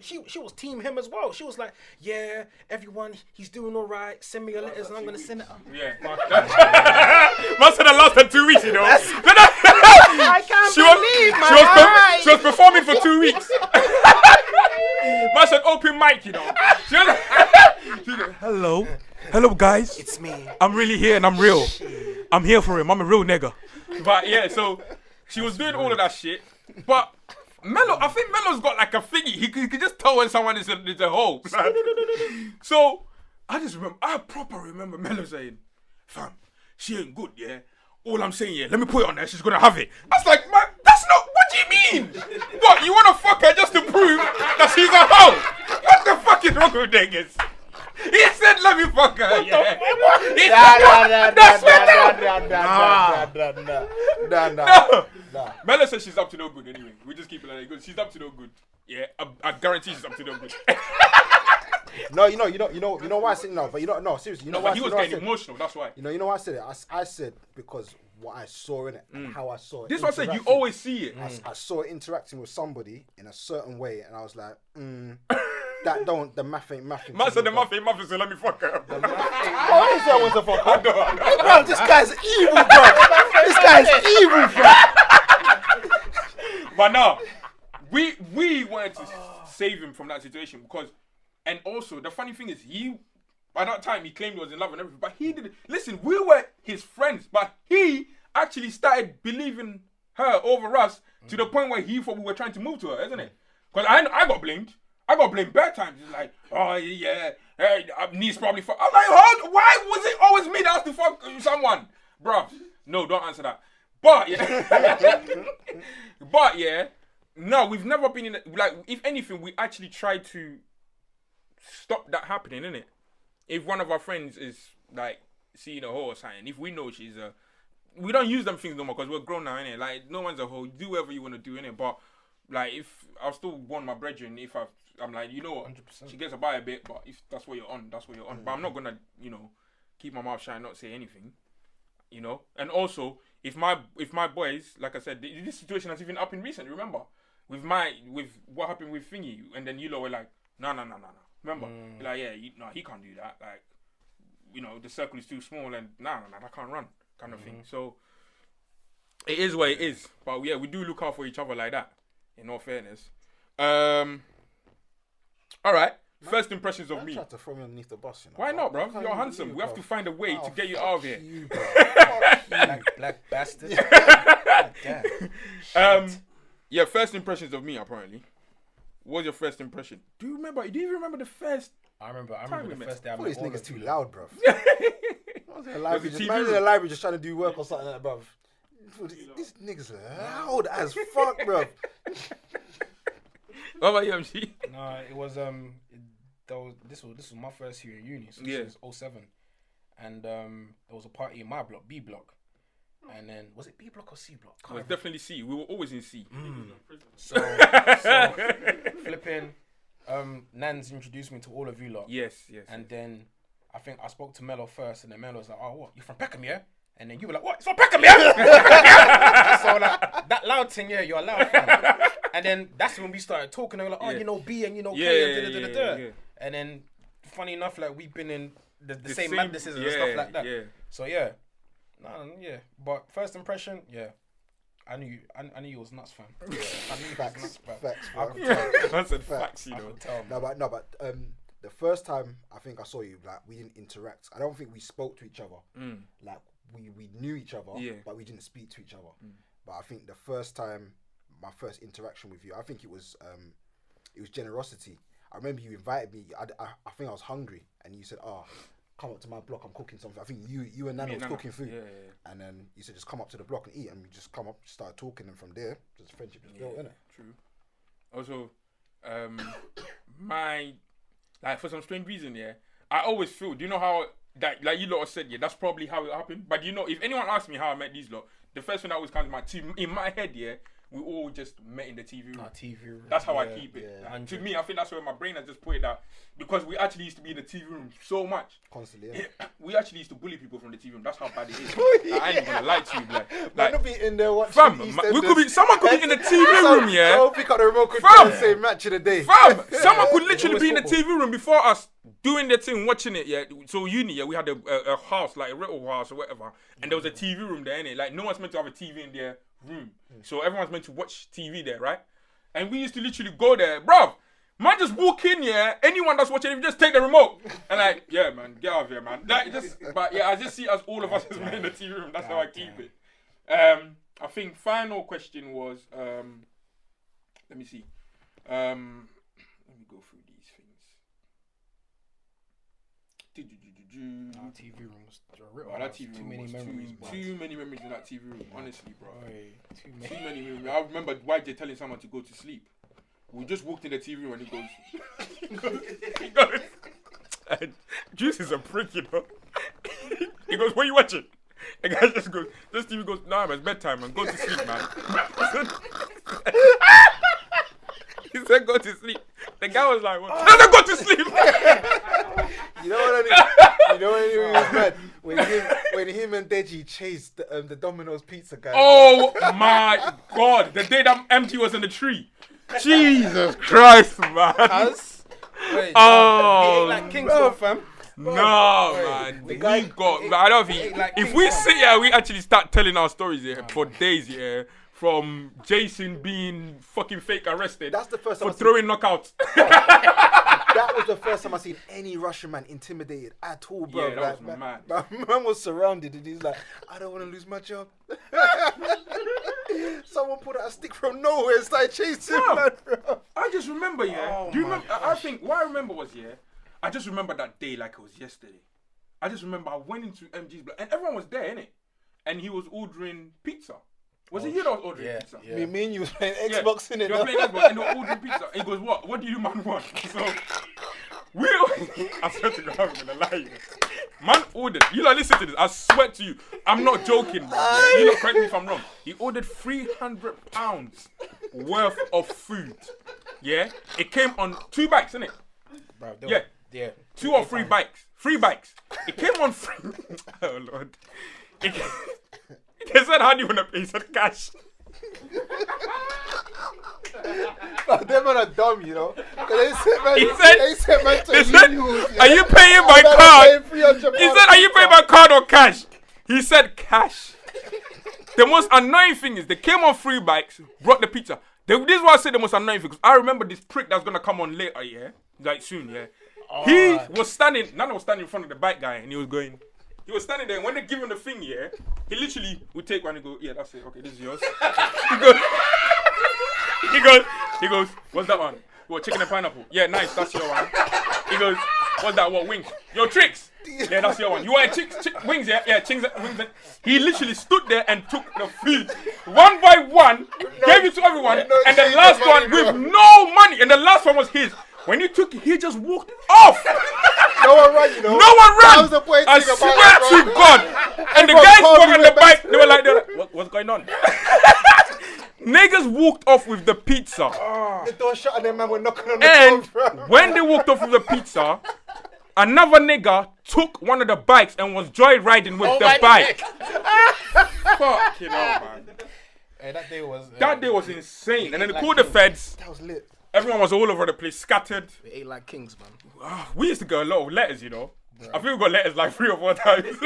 She was team him as well. She was like, yeah, everyone, he's doing all right. Send me your letters and I'm gonna send it.
Yeah. Must have lasted 2 weeks, you know.
I can't
She was performing for 2 weeks. Must have open mic, you know. She was hello guys.
It's me.
I'm really here and I'm real. I'm here for him. I'm a real nigga. But yeah, so she was doing all of that shit. But Mello, I think Mello's got like a thingy. He could just tell when someone is a hoe. So I proper remember Mello saying, fam, she ain't good, yeah. All I'm saying, yeah, let me put it on there. She's gonna have it. I was like, man, that's not. What do you mean? What, you wanna fuck her just to prove that she's a hoe? What the fuck is wrong with niggas? He said, let me fuck her. Yeah.
Nah.
Mela says she's up to no good anyway. We just keep it like that. She's up to no good. Yeah, I guarantee she's up to no good.
No, you know why I said no, but no, seriously, you know why
He
I
was
said,
getting emotional, that's why.
you know why I said it? I said because what I saw in it and how I saw it.
This is what I said, you
interacting.
always see it.
I saw it interacting with somebody in a certain way, and I was like, the math ain't mathing.
Man said the muff ain't muffin, so let me fuck her.
Oh, I said I want to fuck her.
I know.
Bro, this guy's evil, bro. This guy's evil, bro.
But no, we wanted to save him from that situation because, and also the funny thing is by that time he claimed he was in love and everything, but he didn't. Listen, we were his friends, but he actually started believing her over us to the point where he thought we were trying to move to her, isn't it? Because I got blamed. I got blamed bad times. It's like, oh yeah, hey, niece probably fuck. I'm like, why was it always me that has to fuck someone, bruh? No, don't answer that. But yeah, but yeah, no, we've never been in like. If anything, we actually try to stop that happening, innit? If one of our friends is like seeing a hoe or something, if we know she's a, we don't use them things no more because we're grown now, innit? Like no one's a hoe. Do whatever you want to do, innit? But like if I'll still want my brethren if I'm like, you know what,
100%.
she gets a buy a bit, but if that's what you're on, that's what you're on. But I'm not gonna, you know, keep my mouth shut and not say anything, you know. And also, if my boys, like I said, this situation has even happened recently. Remember, with what happened with Thingy, and then you lot were like, no. Remember, like yeah, he can't do that. Like, you know, the circle is too small, and nah, that can't run, kind of thing. So it is what it is. But yeah, we do look out for each other like that. In all fairness. All right. First impressions of
I
me.
tried to throw me underneath the bus, you know.
Why not, bro?
I can't
You're
even
handsome.
believe
We have
it,
to
bro.
find a way to get you
fuck
out of here.
you, bro. Fuck you.
Black bastard. God damn.
Yeah. First impressions of me. Apparently, what's your first impression? Do you even remember the first?
I remember
we
the
met.
first day I
Thought
met
this
all
nigga's
of
too
you.
loud, bro.
Was it TV
Man in
room?
the library just trying to do work or something like that, bro. This nigga's loud as fuck, bro.
What about you, MC?
No, it was this was my first year in uni, so
Yeah.
this was 07, and there was a party in my block, B block, and then was it B block or C block?
It was definitely C. We were always in C.
So flipping, Nans introduced me to all of you lot,
Yes.
and then I think I spoke to Mello first, and then Mello was like, "Oh, what? You from Peckham, yeah?" And then you were like, "What? It's from Peckham, yeah?" So like that loud thing, yeah, you're loud, fam. And then that's when we started talking. And we're like, "Oh,
Yeah.
you know B and you know
Yeah,
K and da-da-da-da-da."
yeah.
And then, funny enough, like we've been in the same
same-
madnesses and
yeah,
stuff like that.
yeah.
So yeah, But first impression, yeah, I knew you was nuts, fam. Yeah, I knew you was nuts, fam.
Facts,
I
bro.
could tell.
I said facts, you
I
know.
could tell.
No, but the first time I think I saw you, like we didn't interact. I don't think we spoke to each other. Like we knew each other,
Yeah.
but we didn't speak to each other. But I think the first time, my first interaction with you, I think it was generosity. I remember you invited me. I think I was hungry, and you said, "Oh, come up to my block. I'm cooking something." I think you and Nana was cooking food,
Yeah.
and then you said, "Just come up to the block and eat." And we just come up, started talking, and from there, just friendship just built, innit?
True. Also, for some strange reason, yeah, I always feel. Do you know how that, like you lot have said, yeah, that's probably how it happened. But you know, if anyone asks me how I met these lot, the first thing that always comes to in my head, yeah, we all just met in the TV room.
TV room.
That's how I keep it.
yeah.
And to me, I think that's where my brain has just put it that because we actually used to be in the TV room so much.
Constantly, yeah.
We actually used to bully people from the TV room. That's how bad it is. Like, I ain't gonna lie to you,
Man, not be in there watching
fam,
EastEnders.
we could be. Someone could be in the TV room, yeah.
I'll pick up the remote control
Fam.
and say match of the day.
Fam, someone could literally
always
be in the
football.
TV room before us doing their thing, watching it, yeah. So uni, yeah, we had a house, like a rental house or whatever, and there was a TV room there, innit? Like no one's meant to have a TV in their room, so everyone's meant to watch TV there, right? And we used to literally go there, bruv. Man, just walk in, yeah. Anyone that's watching, if you just take the remote and like, yeah, man, get out of here, man. Like, but yeah, I just see as all of us as men in the TV room. That's how I keep it. I think final question was, let me see. Let me go through these things.
TV room was real.
Oh, that TV
too
room
many
was
memories. boy.
too many memories in that TV room, honestly, bro.
Boy, too
Too
many.
many memories. I remember YJ telling someone to go to sleep. We just walked in the TV room and he goes, Juice is a prick, you know. He goes, what are you watching? The guy just goes, this TV goes, nah, man, it's bedtime, man. Go to sleep, man. He said, go to sleep. The guy was like, what? No, go to sleep.
You know what I was mad? When him and Deji chased the Domino's pizza guy.
Oh my God. The day that MG was in the tree. Jesus Christ, man.
Wait,
Oh,
he ate like kings, though, fam.
No, man.
the guy-
I don't think.
like
If
King
we
Kong.
sit here, we actually start telling our stories here for days, yeah. From Jason being fucking fake arrested
That's the first time
for
I
throwing knockouts.
That was the first time I seen any Russian man intimidated at all, bro.
Yeah, that was mad.
Man was surrounded and he's like, I don't want to lose my job. Someone pulled out a stick from nowhere and started chasing
Bro.
man, bro.
I just remember, yeah.
Oh
Do you
my
remember? I think what I remember was, yeah. I just remember that day like it was yesterday. I just remember I went into MG's block and everyone was there, innit? And he was ordering pizza. Was it you that was ordering pizza?
Yeah.
Me and you was playing
Yeah.
Xbox in it.
You were playing Xbox and you were ordering pizza. And he goes, what? What do you man want? So, I swear to God, I'm gonna lie. Man ordered, you lot listen to this, I swear to you, I'm not joking, bro. You lot correct me if I'm wrong. He ordered £300 worth of food. Yeah? It came on 2 bikes, innit?
Bro,
Yeah.
Yeah.
2 or 3 bikes. 3 bikes. It came on free. Oh, Lord. They said, how do you want to pay? He said, cash.
Them man are dumb, you know. 'Cause they said, man,
He said,
man to
they said,
use,
are you paying by
man,
card?
I'm paying £300
He said, are you paying by card or cash? He said, cash. The most annoying thing is they came on 3 bikes, brought the pizza. This is why I said the most annoying thing, because I remember this prick that's going to come on later, yeah? Like soon, yeah? He was standing, Nana was standing in front of the bike guy, and he was standing there, and when they give him the thing, yeah, he literally would take one and go, yeah, that's it, okay, this is yours. He goes, what's that one? What, chicken and pineapple? Yeah, nice, that's your one. He goes, what's that, what, wings? Yo, tricks! Yeah, that's your one. You want wings, yeah? Yeah, wings. He literally stood there and took the food one by one, gave it to everyone, and the last one with no money, and the last one was his. When he took it, he just walked off.
No one ran, you know.
No one ran.
That was the point
I
thing about
swear
it,
to
bro.
God. And the
Everyone
guys
called
were
me
on the
with
bike. They were like, what's going on? Niggas walked off with the pizza.
The door shut and then man were knocking on the
And
door, bro.
when they walked off with the pizza, another nigga took one of the bikes and was joyriding with the bike. Fucking hell, man.
Hey, that day was
insane. And then they called the feds.
That was lit.
Everyone was all over the place, scattered.
We ate like kings, man.
We used to get a lot of letters, you know. I think we got letters like 3 or 4 times.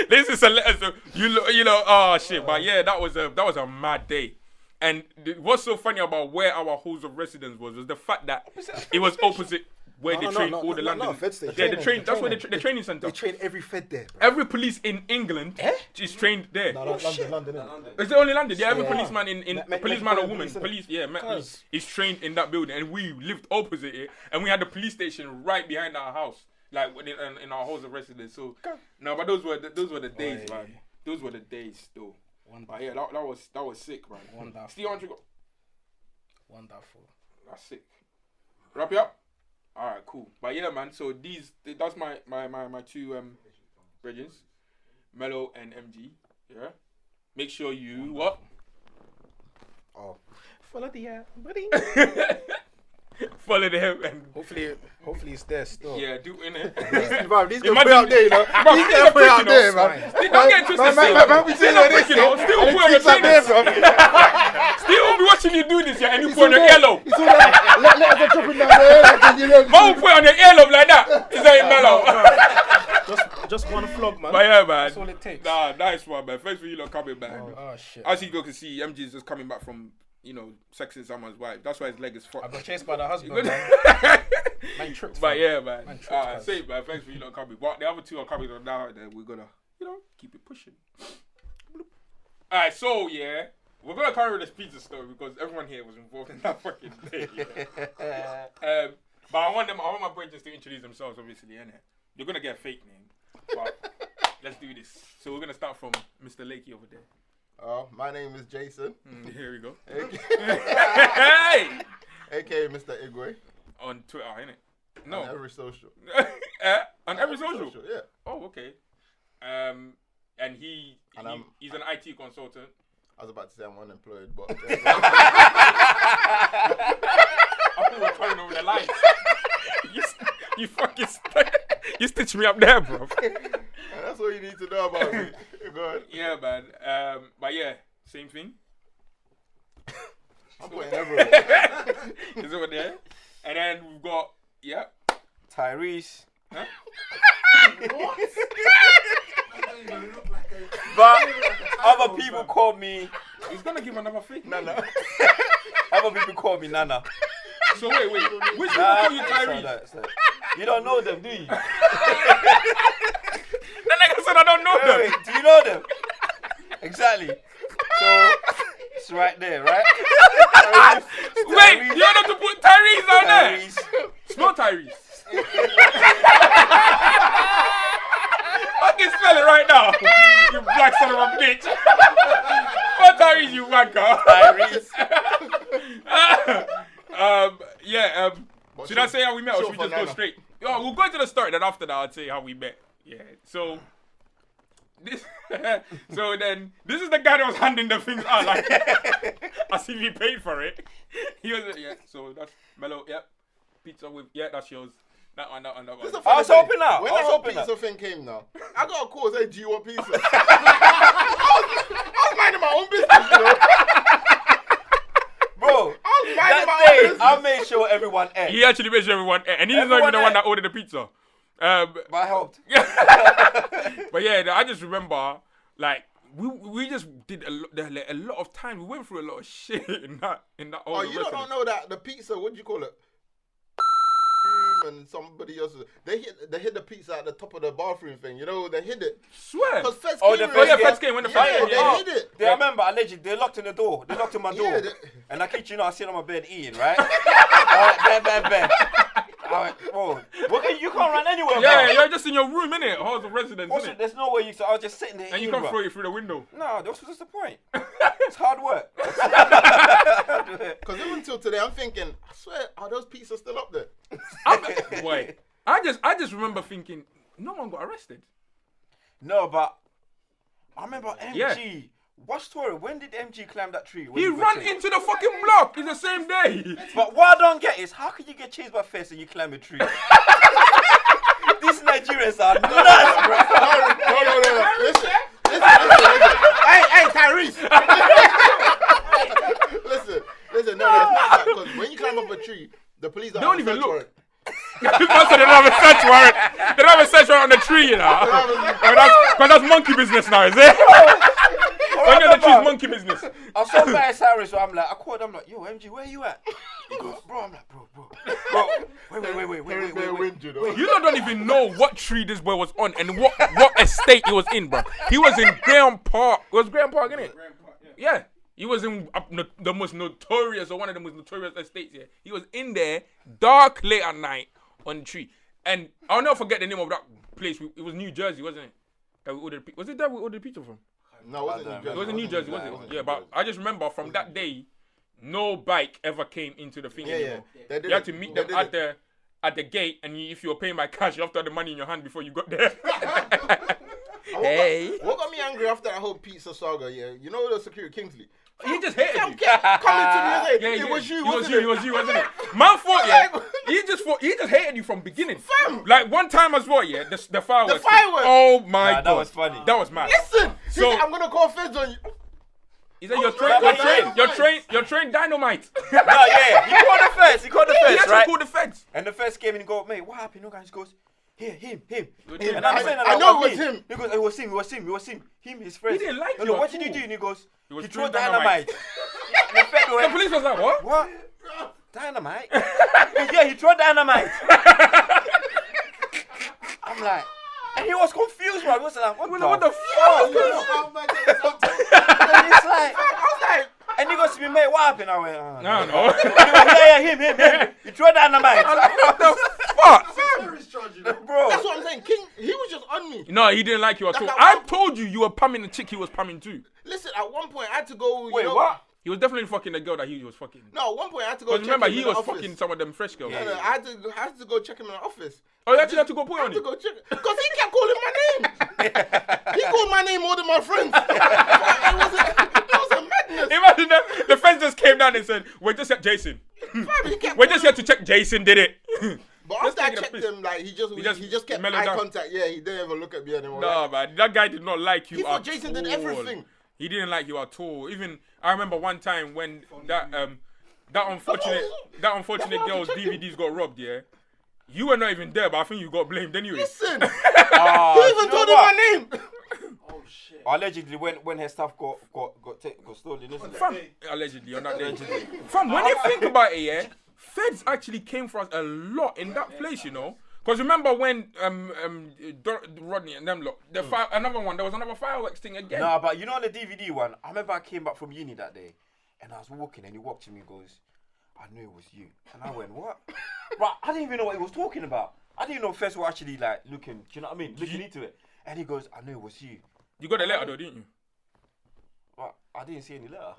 This is a letter, so you know. Oh shit! But yeah, that was a mad day. And what's so funny about where our halls of residence was the fact that it was opposite where they train all the London.
Fed station.
Yeah, the train. That's where the training center.
They train every fed there, bro.
Every police in England is trained there.
No, London, innit?
Is it only London? Yeah, every
Yeah.
policeman in
Me-
policeman or
Metropolitan
woman,
Police,
police, is trained in that building, and we lived opposite it, and we had the police station right behind our house, like in our halls of residence. So no, but those were the days, man. Those were the days, though. But yeah, that was sick, man.
Wonderful.
Steve, aren't you got?
Wonderful.
That's sick. Wrap it up. All right, cool. But yeah, man. So that's my 2 brethrens, Mello and MG. Yeah. Make sure you what?
Oh.
Follow the buddy.
Follow them and
Hopefully it's there still.
yeah, do in it.
These gonna put it up there, you know.
Bro,
These gonna put it up there, man.
Don't get twisted.
Man, we
Still
see
not
this,
freaking out. Still put on your
It's up there,
trainers.
bro.
Still be watching you do this, yeah, and you
It's
put on
all
your
there.
earlobe.
It's all there. Let us dropping down there. You know.
Man will put on your earlobe like that. Is that mellow?
Just one flog, man.
But yeah, man.
That's all it takes.
Nah, nice one, man. Thanks for you lot coming back.
Oh shit.
As you go can see, MG is just coming back from, sexing someone's wife. That's why his leg is
I
fucked.
got chased by the husband, man. Man tripped.
But
fam.
yeah, man.
Man tripped us.
Say, man. Thanks for you lot coming. But the other two are coming on now, and then we're gonna, keep it pushing. Alright, so yeah, we're gonna carry this pizza story because everyone here was involved in that fucking day. Yeah. But I want my boys just to introduce themselves, obviously, innit? You're gonna get a fake name, but let's do this. So we're gonna start from Mr. Lakey over there.
My name is Jason,
Here we go.
aka,
Hey!
aka Mr. Igwe.
On Twitter, innit? No.
On every social.
On every social?
Yeah.
Oh, okay. And he's an IT consultant.
I was about to say I'm unemployed, but
I thought we were trying over the lines. You fucking you stitched me up there, bro.
that's what you need to know about me. Go ahead.
Yeah, man. But yeah, same thing.
I'm putting everywhere.
Is over there. And then we've got
Tyrese.
Huh?
But other people call me.
He's gonna give another fake name.
Nana.
Other people call me Nana.
So wait, which people call you Tyrese?
It's like, you don't know them, do you?
The nigga said I don't know them.
Wait, do you know them? Exactly. So it's right there, right?
Wait, you don't have to put Tyrese on there.
Tyrese.
Spell Tyrese. Fucking spell it right now. You black son of a bitch. Spell Tyrese, you wanker.
Tyrese.
Should I say how we met or should we
for
just go
Nana.
straight? Yo, we'll go into the story, then after that I'll tell you how we met. Yeah. So this this is the guy that was handing the things out like as if he paid for it. He was so that's Mellow, yep. Pizza with that's yours. That one.
This is a
I was
funny
hoping
thing.
out.
When
I
the
was
whole
hoping
pizza
out.
thing came now, I got a call saying, do you want pizza? I was minding my own business, you know.
Bro,
I was minding my
that
own
day
business.
I made sure everyone ate.
He actually made sure everyone ate, and he's not even
Everyone
the one
ate.
that ordered the pizza.
But I helped.
But yeah, I just remember like we just did a lot of time. We went through a lot of shit in that.
Oh, you don't know that the pizza? What do you call it? And somebody else, they hid the pizza at the top of the bathroom thing. You know, they hid it.
Swear.
Cause Feds
Oh,
came
the
already.
Feds
Feds came when the Feds
Yeah,
came.
they
Yeah.
hid it.
I remember, allegedly, they locked in the door. They locked in my door.
Yeah,
And I kid you not, I sit on my bed eating, right? Alright, bam. Alright, bro. You can't run anywhere,
Yeah,
bro.
you're just in your room, innit? Halls of residence,
Also,
innit?
there's no way I was just sitting there
And you
eating,
can't
bro.
throw it through the window.
No, that's just the point. It's hard work.
Because even until today, I'm thinking, I swear, are those pizzas still up there?
Wait, I just remember thinking, no one got arrested.
No, but I remember MG.
Yeah.
What story? When did MG climb that tree? When
He
you got
ran
chased?
into the fucking block in the same day.
But what I don't get is, how can you get chased by Feds and you climb a tree? These Nigerians are nuts, bro.
No. Listen. Hey, Tyrese. Listen. No, it's not that. Because when you climb up a tree, the police
Don't even look.
warrant.
That's why they don't have a search warrant. They don't have a search warrant on the tree, you know. Because that's monkey business now, is it? Under the tree's monkey business.
I saw Barry Cyrus, so I'm like, I'm like, yo, MG, where you at? He goes, bro, I'm like, bro. Wait.
You don't even know what tree this boy was on and what estate he was in, bro. He was in Graham Park. It was Graham Park, innit? Yeah. He was in the most notorious, or one of the most notorious estates here. He was in there, dark, late at night, on the tree. And I'll never forget the name of that place. It was New Jersey, wasn't it? That we ordered. Was it that we ordered pizza from?
No, it wasn't New Jersey.
It wasn't New Jersey, was it? Yeah, but I just remember from that day, no bike ever came into the thing anymore.
They did
You had
it.
to meet
They
them
did
at the gate, and if you were paying by cash, you have to have the money in your hand before you got there. Hey.
What got me angry after that whole pizza saga? Yeah, you know the security Kingsley.
He just hated you.
Coming to me and say,
Yeah,
it was you,
it was you, wasn't it? Man thought, yeah. He just hated you from beginning.
Fam.
Like one time as well, yeah. The fireworks.
The fireworks.
Oh my god,
that was funny.
That was mad.
Listen,
So-
he said, I'm gonna call feds on you.
He said you're trained dynamite.
No, yeah. He called the feds. He called the
He
feds,
actually
right?
called the feds.
And the feds came in and go, mate, what happened? No guys goes, here, him.
him.
And I'm saying,
I know it was him.
He goes, it was him. Him, his friends.
He didn't like
No,
you
what
at
did he
all.
do? And he goes,
was
he threw
throwing dynamite.
dynamite. And the fed
The
went,
police was like, what?
what? Dynamite? He goes, yeah, he threw dynamite. I'm like, and he was confused, man. He was like, what the fuck? And he's like, I was like, and he goes to me, mate, what happened? I went, oh,
No.
He goes, yeah, him. He threw dynamite.
What the fuck?
Bro.
That's what I'm saying. King, he was just on me.
No, he didn't like you at all.
Like,
I told you were pumming the chick he was pumming too.
Listen, at one point I had to go.
Wait, what?
He was definitely fucking the girl that he was fucking.
No, at one point I had to go.
Because
check
remember,
him
he
in the
was
office.
fucking some of them fresh girls.
No, I had to go check him in the office.
Oh, you actually had to go put
I
on
had to
it.
go check because he kept calling my name. He called my name more than my friends. It was a madness.
Imagine that the fence just came down and said, "We're just at Jason.
He kept
We're just here to check Jason did it."
But
Just
after I
taking a
checked
piss.
him, like he just kept
mellowed
eye
down.
contact. Yeah, he didn't even look at me anymore.
No, man, that guy did not like you.
He thought
at
Jason did
all.
everything.
He didn't like you at all. Even I remember one time when that unfortunate girl's DVDs got robbed. Yeah, you were not even there, but I think you got blamed anyway.
Listen,
He
he even told him my name.
Oh shit.
Allegedly, when her stuff got stolen, isn't it?
Fam, allegedly, on that day. Fam, when you think about it, yeah, feds actually came for us a lot in that place, you know. Because remember when Rodney and them lot, another one, there was another fireworks thing again.
Nah, but you know on the DVD one, I remember I came back from uni that day, and I was walking, and he walked to me and goes, I knew it was you. And I went, what? But I didn't even know what he was talking about. I didn't know feds were actually like looking, do you know what I mean? Looking into it. And he goes, I knew it was you.
You got a letter though, didn't you?
But I didn't see any letter.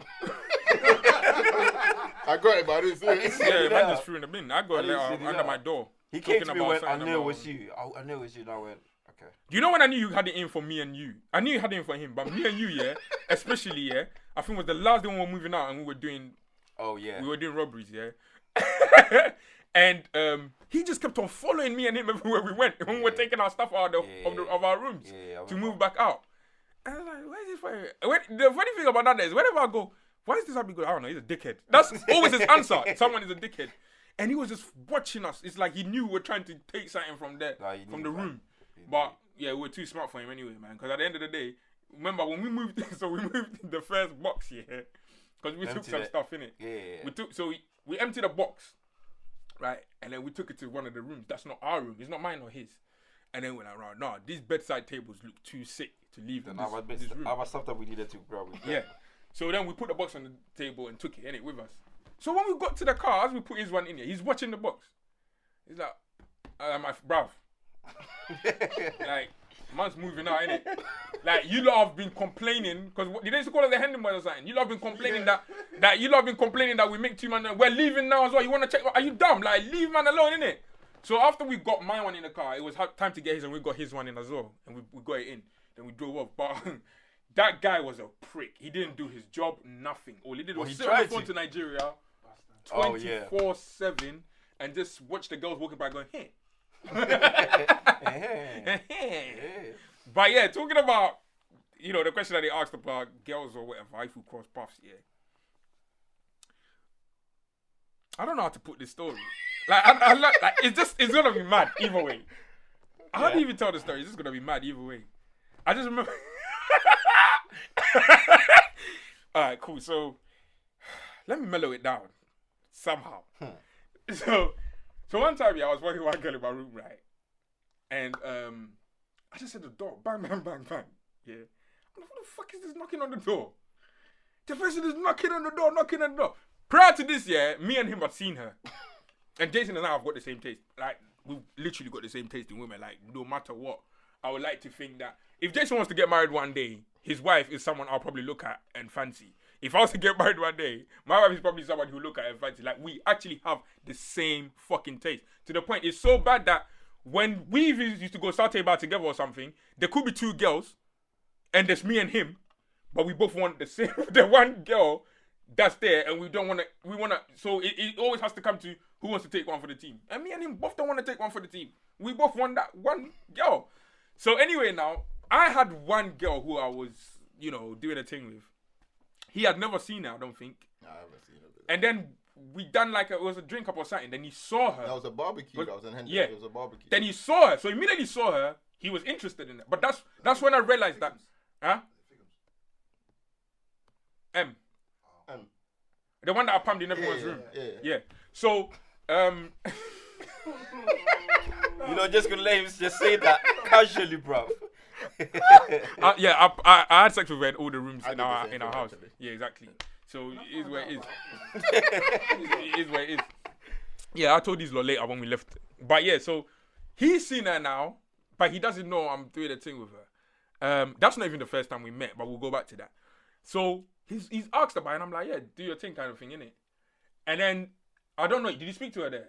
I got it, but I didn't see it.
Yeah, man
letter.
just threw in the bin. I got a
didn't see
letter
the
under
letter.
my door.
He came to
talking
me and
about
went, I
something
knew it
about-
was you. I knew it was you. And I went, okay.
Do you know when I knew you had it in for me and you? I knew you had it in for him, but me and you, yeah, especially, yeah, I think it was the last day when we were moving out and we were doing
Oh, yeah.
robberies, yeah. And he just kept on following me and him everywhere we went when we were taking our stuff out of our rooms to move back out. And I was like, where's this for? The funny thing about that is, whenever I go, why is this happening? I don't know, he's a dickhead. That's always his answer. Someone is a dickhead. And he was just watching us. It's like he knew we were trying to take something from there, from the room. But yeah, we were too smart for him anyway, man. Because at the end of the day, remember when we moved, so we moved the first box here, because we took some stuff in it.
Yeah.
We emptied a box, right, and then we took it to one of the rooms. That's not our room. It's not mine or his. And then we're like, right, no, these bedside tables look too sick to leave in this room.
Our stuff that we needed to grab with.
Yeah. So then we put the box on the table and took it in it with us. So when we got to the car, as we put his one in here, he's watching the box. He's like, my bruv. Like, man's moving out, innit? Like, you lot have been complaining, because they used to call us the Hendon boys or something. You lot have been complaining that we make too much. We're leaving now as well. You want to check? Are you dumb? Like, leave man alone, innit? So after we got my one in the car, it was time to get his, and we got his one in as well. And we got it in. Then we drove off. But that guy was a prick. He didn't do his job, nothing. All he did was sit on the phone to Nigeria 24/7 and just watch the girls walking by going, hey. But yeah, talking about, you know, the question that they asked about girls or whatever, if we cross paths, yeah. I don't know how to put this story. Like, it's gonna be mad either way. How do you even tell the story? It's just gonna be mad either way. I just remember. All right, cool. So let me mellow it down somehow. So one time, yeah, I was walking with one girl in my room, right? And I just said the door, bang, bang, bang, bang. Yeah. I'm like, what the fuck is this knocking on the door? The person is knocking on the door. Prior to this, yeah, me and him had seen her. And Jason and I have got the same taste. Like, we've literally got the same taste in women. Like, no matter what, I would like to think that if Jason wants to get married one day, his wife is someone I'll probably look at and fancy. If I was to get married one day, my wife is probably someone who look at and fancy. Like, we actually have the same fucking taste. To the point, it's so bad that when we used to go Saturday bar together or something, there could be two girls, and there's me and him, but we both want the same. The one girl that's there, and we wanna. So it always has to come to who wants to take one for the team. And me and him both don't want to take one for the team. We both want that one girl. So anyway, now I had one girl who I was, doing a thing with. He had never seen her, I don't think.
I haven't seen it.
And then we done it was a drink up or something. Then he saw her.
That was a barbecue. That was in Hendon.
Yeah.
It was a barbecue.
Then he saw her. So immediately saw her. He was interested in it. But that's when I realized that. Huh? M. The one that I pumped in everyone's room. Yeah. So,
just gonna let him just say that casually, bro.
I had sex with her in all the rooms in our house.
Actually.
Yeah, exactly. So it is where it is. It is where it is. Yeah, I told these lot later when we left. But yeah, so he's seen her now, but he doesn't know I'm doing a thing with her. That's not even the first time we met, but we'll go back to that. So he's asked about it, and I'm like, yeah, do your thing kind of thing, innit? And then, I don't know, did you speak to her there?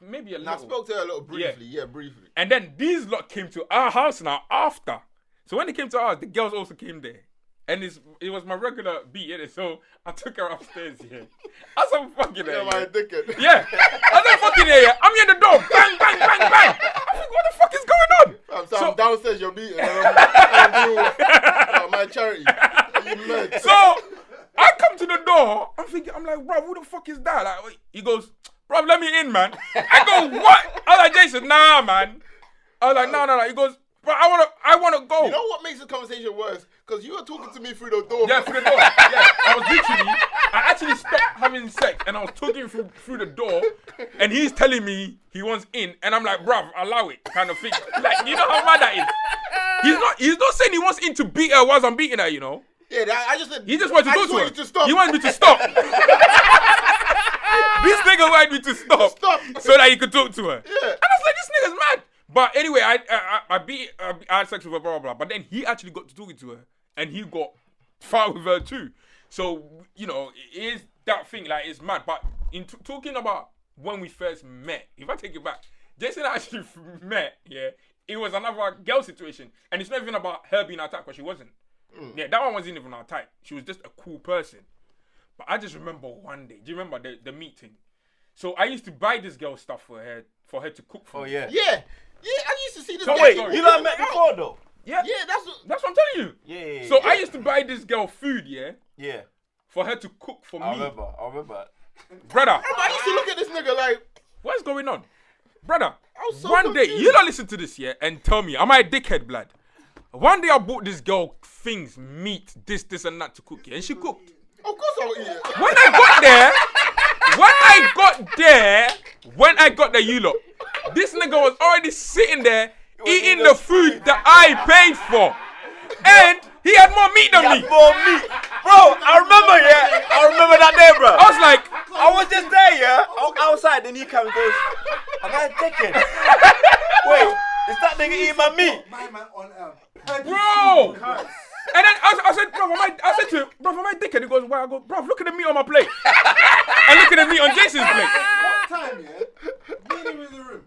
Maybe a little.
I spoke to her a little briefly, yeah, briefly.
And then these lot came to our house now after. So when they came to ours, the girls also came there. And it was my regular beat, innit? So I took her upstairs, yeah. As I'm fucking there.
My dickhead.
Yeah. As I'm fucking there, yeah. I'm in the door. Bang, bang, bang, bang. I think, what the fuck is going on?
I'm downstairs, you're beating. My charity. You mad?
So I come to the door. I'm like, bro, who the fuck is that? Like, wait. He goes, bro, let me in, man. I go, what? I was like, Jason, nah, man. I was like, no. He goes, bro, I wanna go.
You know what makes the conversation worse? Because you were talking to me through the door.
Yeah, through the door. Yeah, I actually stopped having sex and I was talking through the door, and he's telling me he wants in, and I'm like, bruv, allow it, kind of thing. Like, you know how mad that is? He's not saying he wants in to beat her whilst I'm beating her, you know?
Yeah, I just said.
He just wanted to go to her.
You to stop.
He wanted me to stop. This nigga wanted me to stop so that he could talk to her.
Yeah.
And I was like, this nigga's mad. But anyway, I had sex with her, blah, blah, blah. But then he actually got to talking to her, and he got far with her too. So, it is that thing, like, it's mad. But in talking about when we first met, if I take it back, Jason actually met, yeah, it was another girl situation. And it's not even about her being our type, because she wasn't. Yeah, that one wasn't even our type. She was just a cool person. But I just remember one day, do you remember the meeting? So I used to buy this girl stuff for her to cook for me.
Oh, yeah.
Yeah, I used to see this
So
guy.
wait,
sorry.
you lot met before, though?
Yeah,
Yeah,
that's what I'm telling you.
Yeah.
So I used to buy this girl food, yeah,
Yeah.
for her to cook for
I
me.
remember.
Brother,
I used to look at this nigga like,
what's going on? Brother,
was so
one day,
confused.
you don't listen to this, yeah, and tell me, am I a dickhead, blood? One day I bought this girl things, meat, this and that to cook, yeah, and she cooked.
of course I would eat it.
When I got there, you lot, this nigga was already sitting there eating the food that I paid for. And he had more meat than me.
More meat. Bro, I remember that day, bro.
I was like,
I was just there, yeah, outside, then he comes and goes, am I a dickhead? Wait, is that nigga eating my meat?
My man on
bro. And then I said, bro, I said to him, bro, am I a dickhead? He goes, why? I go, bro, look at the meat on my plate. And look at the meat on Jason's plate.
One time, yeah, me and him in the room.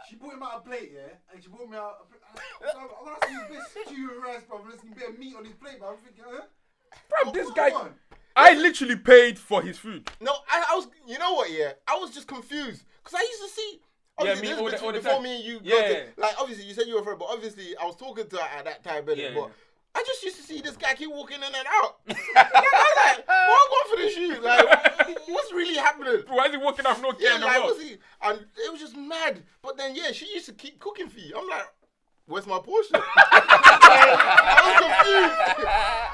She brought him out a plate, yeah, and she brought me out a plate. I'm gonna see this stew and rice, bro. There's a bit of meat on his plate, bro. I'm thinking, huh?
Bro, this guy,
Come on.
I literally paid for his food.
No, I was, you know what, yeah? I was just confused. Because I used to see, obviously,
me
this
all
is
the
before
time.
me and you,
Yeah.
like, obviously, you said you were afraid, but obviously, I was talking to her at that time, but
Yeah.
I just used to see this guy keep walking in and out. I was like, what going for this shoot? Like, what's really happening?
Why is he walking off no care
Yeah,
no
like,
more?
what's he? And it was just mad. But then, yeah, she used to keep cooking for you. I'm like, where's my portion? I was confused.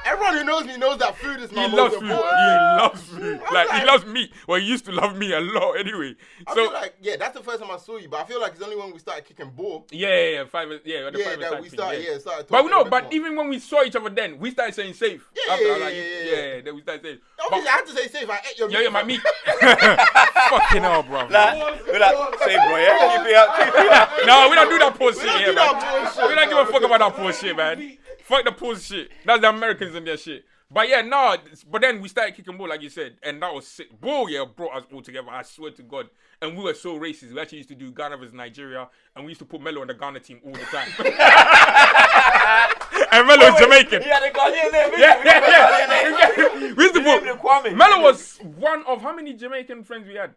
Everyone who knows me knows that food is my
He
most
loves food.
important.
He loves food.
I'm
Like, he
like-
loves me. Well, he used to love me a lot anyway.
I
So,
feel like, yeah, that's the first time I saw you, but I feel like it's only when we started kicking ball.
yeah, the
Yeah,
five
that we started,
thing,
started
But
talking
no,
a bit
but
more.
even when we saw each other then, we started saying safe.
Yeah,
After,
yeah,
I was like,
yeah.
then we started saying.
Obviously, I had to say safe. I ate your meat.
Yeah, my meat. Fucking hell, bro.
We're like, say, bro, yeah, keep it up.
No, we don't do that poor shit
don't
here,
do
man.
that bullshit,
We don't give a
bro.
fuck about that poor shit, man. Fuck the poor shit. That's the Americans and their shit. But yeah, no, but then we started kicking ball, like you said, and that was sick. Ball, yeah, brought us all together, I swear to God. And we were so racist. We actually used to do Ghana versus Nigeria, and we used to put Melo on the Ghana team all the time. And Melo was Jamaican.
He had a Ghanaian name.
Yeah. We used to
named him
put.
Kwame.
Melo was one of how many Jamaican friends we had?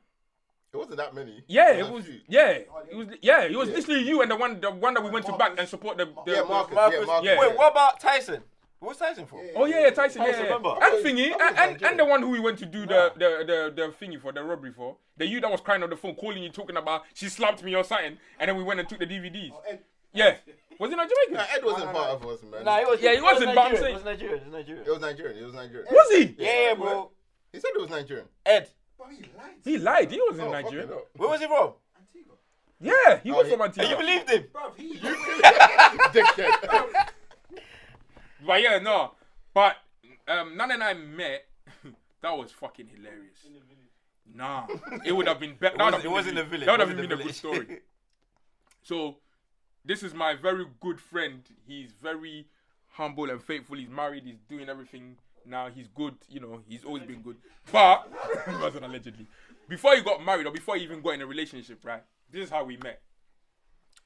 It wasn't that many.
Yeah,
There
it was.
a few.
Yeah, it was. Yeah, it was literally you and the one that we went to back and support the.
Yeah, Marcus.
Marcus.
Yeah.
Wait, what about Tyson? What's Tyson for?
Oh yeah, Tyson.
Tyson,
Yeah.
remember?
And thingy, and the one who we went to do the thingy for, the robbery for. The you that was crying on the phone, calling you, talking about she slapped me or something, and then we went and took the DVDs. Yeah. Was he not Jamaican?
Nah, Ed wasn't part of us, man.
Nah, he was.
Yeah, he wasn't, but I'm saying-
It was Nigerian. It was Nigerian.
It was Nigerian.
Was he?
Yeah, bro.
He said it was Nigerian.
Ed,
He lied. He was in
Oh,
Nigeria.
fucking hell.
where was he from?
Yeah, he was
he-
from
And you
Antigua.
believed him?
Dickhead.
But yeah, no. But Nana and I met. That was fucking hilarious. Nah, it would have been better.
It was in the village.
That would
It
have
was in
been
the
a good
village.
story. So, this is my very good friend. He's very humble and faithful. He's married. He's doing everything now. He's good. You know, he's always been good. But, wasn't allegedly. Before he got married or before he even got in a relationship, right? This is how we met.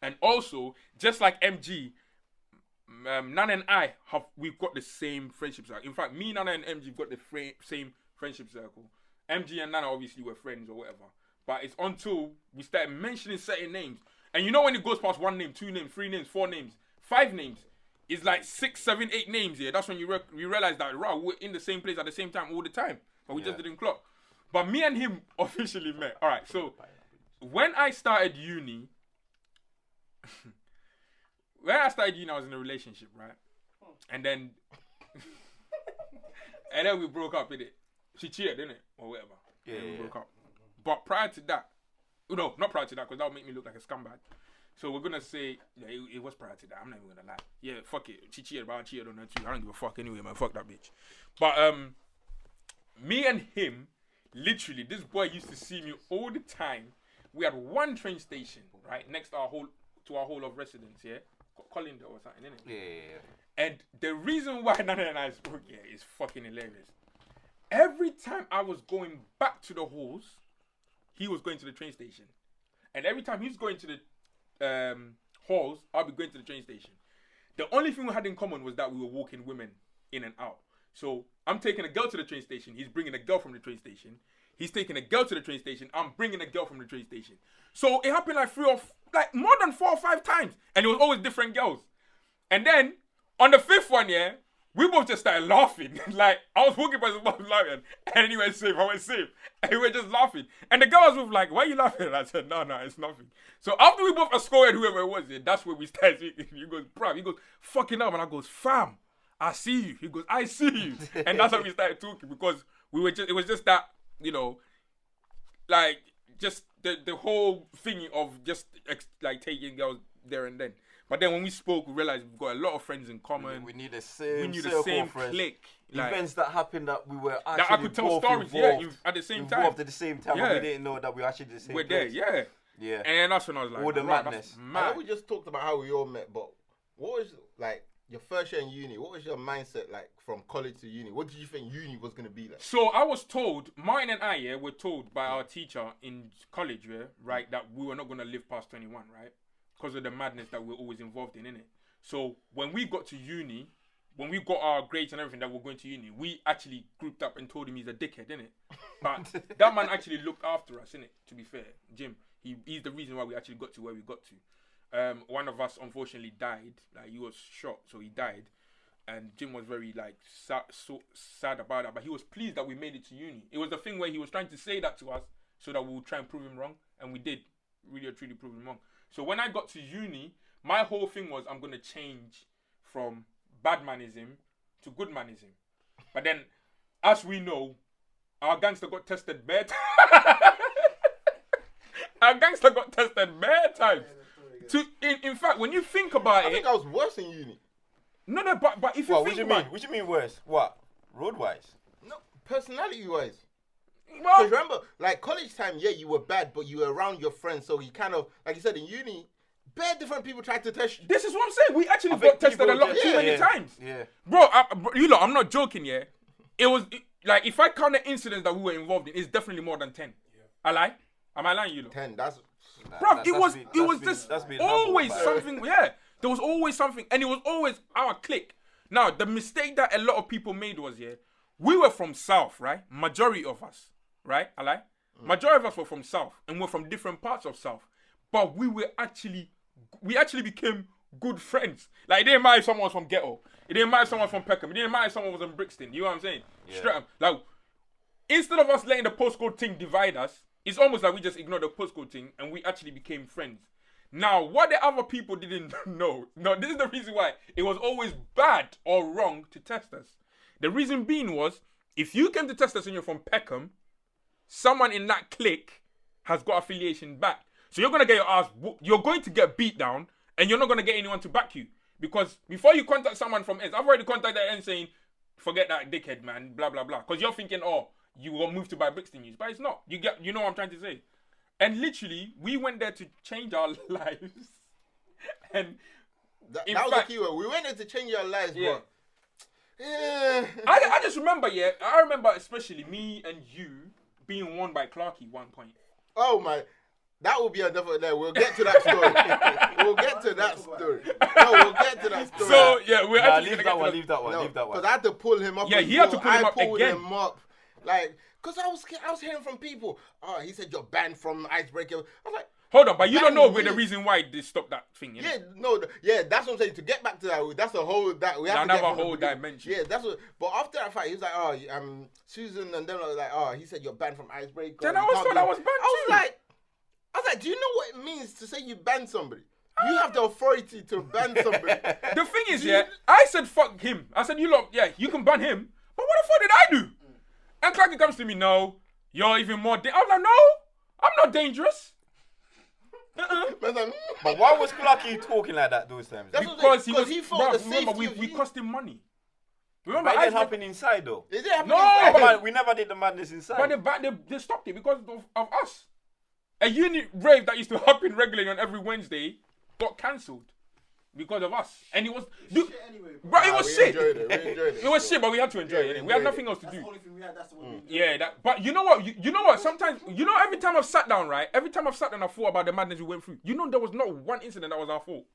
And also, just like MG, Nana and I we've got the same friendship circle. In fact, me, Nana, and MG have got the same friendship circle. MG and Nana obviously were friends or whatever. But it's until we started mentioning certain names. And you know when it goes past 1 name, 2 names, 3 names, 4 names, 5 names, it's like 6, 7, 8 names here. That's when you realize that we're in the same place at the same time all the time. But we just didn't clock. But me and him officially met. Alright, so when I started uni, I was in a relationship, right? And then we broke up, innit? She cheated, innit? Or whatever.
Yeah,
And we
yeah.
broke up. But prior to that, no, not prior to that, because that would make me look like a scumbag. So we're gonna say, yeah, it was prior to that. I'm not even gonna lie. Yeah, fuck it. She cheated, but I cheated on her too. I don't give a fuck anyway, man. Fuck that bitch. But me and him, literally, this boy used to see me all the time. We had one train station, right, next to our whole of residence, yeah? Colindale or something, innit?
Yeah.
And the reason why Nana and I spoke here is fucking hilarious. Every time I was going back to the halls, he was going to the train station. And every time he was going to the halls, I'll be going to the train station. The only thing we had in common was that we were walking women in and out. So I'm taking a girl to the train station. He's bringing a girl from the train station. He's taking a girl to the train station. I'm bringing a girl from the train station. So it happened like more than 4 or 5 times. And it was always different girls. And then on the 5th one, yeah, we both just started laughing. Like, I was walking by someone laughing. And he went safe. I went safe. And we were just laughing. And the girl was like, why are you laughing? And I said, no, it's nothing. So after we both escorted whoever it was, yeah, that's where we started speaking. He goes, bruv. He goes, fucking up. And I goes, fam, I see you. He goes, I see you. And that's how we started talking. Because it was just that, you know, like, just the whole thing of just like taking girls there and then. But then when we spoke, we realized we've got a lot of friends in common.
We need the same.
We knew the
circle
same
of friends.
clique. Like,
Events that happened that we were actually
that I could tell
both
stories,
involved,
at the same time.
involved at the same time,
Yeah.
but we didn't know that we were actually the same.
We're there,
place.
yeah.
Yeah.
And that's when I was like,
All the
right,
madness.
that's
I know
mad.
we just talked about how we all met, but what was like your first year in uni? What was your mindset like from college to uni? What did you think uni was gonna be like?
So I was told, Martin and I, were told by our teacher in college, right, that we were not going to live past 21, right? Because of the madness that we're always involved in innit? So when we got to uni, when we got our grades and everything that we're going to uni, we actually grouped up and told him he's a dickhead, innit? But that man actually looked after us, innit? To be fair, Jim, he's the reason why we actually got to where we got to. One of us unfortunately died. Like, he was shot, so he died. And Jim was very like so sad about that, but he was pleased that we made it to uni. It was the thing where he was trying to say that to us so that we would try and prove him wrong, and we did really or truly prove him wrong. So when I got to uni, my whole thing was I'm gonna change from bad manism to good manism. But then, as we know, our gangster got tested bare times. In fact, when you think about
I
it,
think I was worse in uni.
no, but if you
What
think
do you
about
mean? What do you mean worse? What? Road-wise?
No, personality wise.
well,
Because remember, like college time, yeah, you were bad, but you were around your friends, so you kind of, like you said, in uni, bare different people tried to test you.
this is what I'm saying. We actually
I think
got tested
people
a lot
just-
too many times.
Yeah.
Bro, you lot, I'm not joking, yeah. It was, like, if I count the incidents that we were involved in, it's definitely more than 10. I lie? Am I lying, you lot?
10, that's...
Bro, it was just
that's been
always
humble, man.
something, yeah. There was always something, and it was always our clique. Now, the mistake that a lot of people made was, we were from South, right? Majority of us, right? I lie? Majority of us were from South, and we're from different parts of South. But we actually became good friends. Like, it didn't matter if someone was from Ghetto. It didn't matter if someone was from Peckham. It didn't matter if someone was in Brixton. You know what I'm saying?
Yeah.
Straight up. Like, instead of us letting the postcode thing divide us, it's almost like we just ignored the postcode thing and we actually became friends. Now, what the other people didn't know, this is the reason why it was always bad or wrong to test us. The reason being was, if you came to test us and you're from Peckham, someone in that clique has got affiliation back. So you're going to get your ass, you're going to get beat down, and you're not going to get anyone to back you. Because before you contact someone from Ends, I've already contacted Ends saying, forget that dickhead, man, blah, blah, blah. Because you're thinking, oh, you will move to buy Brixton News. But it's not. You know what I'm trying to say. And literally, we went there to change our lives. And
that was the key word. We went there to change our lives,
yeah.
but...
I just remember, I remember especially me and you being won by Clarky one point.
Oh, my... That will be another day. We'll get to that story. We'll get to that story. No, we'll get to that story.
So, yeah, we're actually
leave that one.
Because I had to pull him up.
Yeah, he had to pull him up
pulled
again.
him up. Like, because I was hearing from people. Oh, he said you're banned from Icebreaker. I was like,
hold on, but you don't know
really?
the reason why they stopped that thing, innit?
yeah, no, that's what I'm saying. To get back to that, that's a whole that we have to get
another
from the
whole
beginning.
dimension.
Yeah, that's what. But after that fight, he was like, oh, Susan, and then I was like, oh, he said you're banned from Icebreaker.
Then I was thought I was banned too.
I was like, do you know what it means to say you ban somebody? You have the authority to ban somebody.
The thing is, I said fuck him. I said, you lot, you can ban him. But what the fuck did I do? And Clarky comes to me, no, you're even more I'm like, no, I'm not dangerous.
But why was Clarky talking like that those times?
Because he thought the
remember,
safety
we cost him money. Remember,
But it didn't happen inside though.
It didn't happen
No,
inside.
but
We never did the madness inside.
But they stopped it because of us. A unit rave that used to happen regularly on every Wednesday got cancelled because of us. And it was... Dude, bro, it was shit.
We enjoyed it.
It was shit, but we had to enjoy it. We had nothing else to do.
That's the only thing we had. That's the one.
Yeah, but you know what? You know what? Sometimes, every time I've sat down, right? Every time I've sat down, I thought about the madness we went through. There was not one incident that was our fault.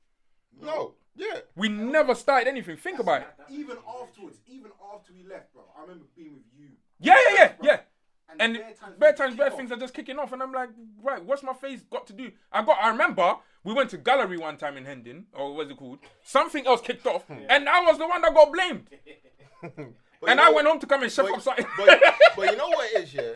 No, yeah.
We never started anything. Think about it.
Even afterwards, even after we left, bro, I remember being with you.
Yeah. And bare times,
bare
things are just kicking off, and I'm like, right, what's my face got to do? I remember we went to Gallery one time in Hendon, or what's it called? Something else kicked off, and I was the one that got blamed. And I went home to come and chef up something.
But you know what it is, yeah?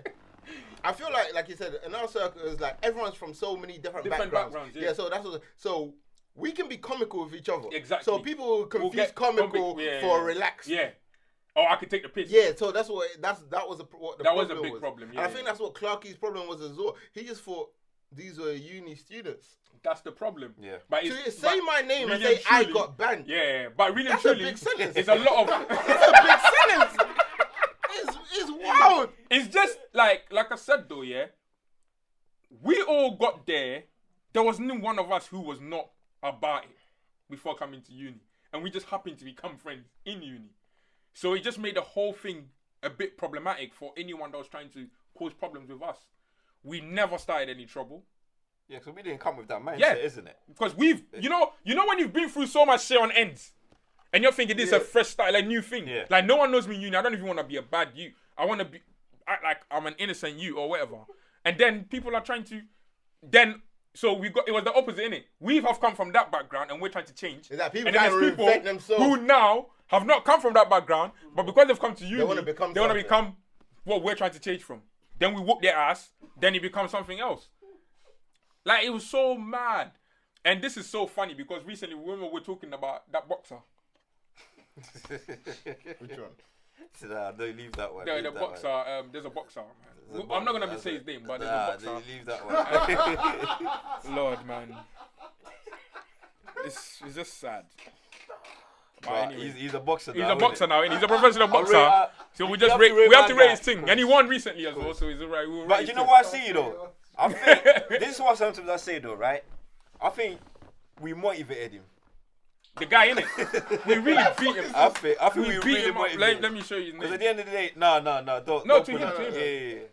I feel like you said, in our circle, it's like everyone's from so many different backgrounds.
Yeah,
so that's what, so we can be comical with each other.
Exactly.
So people will confuse
get
comical for relaxed.
Yeah. Oh, I could take the piss.
Yeah, so that's what that was what the
that
problem
was a big problem. Yeah,
and I think that's what Clarky's problem was as well. He just thought these were uni students.
That's the problem.
Yeah.
But
To say my name and
really
say I got banned.
Yeah, but really and
That's a
truly,
big sentence.
it's a lot of.
It's a big sentence. It's wild.
It's just like I said though, yeah. We all got there. There was no one of us who was not about it before coming to uni, and we just happened to become friends in uni. So it just made the whole thing a bit problematic for anyone that was trying to cause problems with us. We never started any trouble.
Yeah, because we didn't come with that mindset, isn't it?
Because we've, you know when you've been through so much shit on Ends, and you're thinking this is a fresh start, like new thing.
Yeah.
Like no one knows me in uni. I don't even want to be a bad you. I want to act like I'm an innocent you or whatever. And then people are trying to, so it was the opposite, innit? We have come from that background and we're trying to change.
Is that people
and then
trying to
there's
reinvent themselves?
who now have not come from that background, but because they've come to uni,
They wanna become
what we're trying to change from. Then we whoop their ass, then it becomes something else. Like, it was so mad. And this is so funny because recently we were talking about that boxer.
Which one?
Don't leave that one.
The boxer, there's a boxer, man. I'm not going to say his name, but there's a boxer.
Leave that one.
Lord, man. It's just sad. But
Well,
anyway.
he's a boxer now.
He's a boxer now, and he's a professional boxer. So we have to rate his thing. And he won recently as well, so he's alright.
But you know what I see though? I think this is what sometimes I say though, right? I think we motivated him.
The guy, innit? We really beat him.
I think we
beat
really
him up.
motivated him.
Let me show you his
Because
name.
at the end of the day, no, don't.
No,
don't
to
put
him,
it-
to him.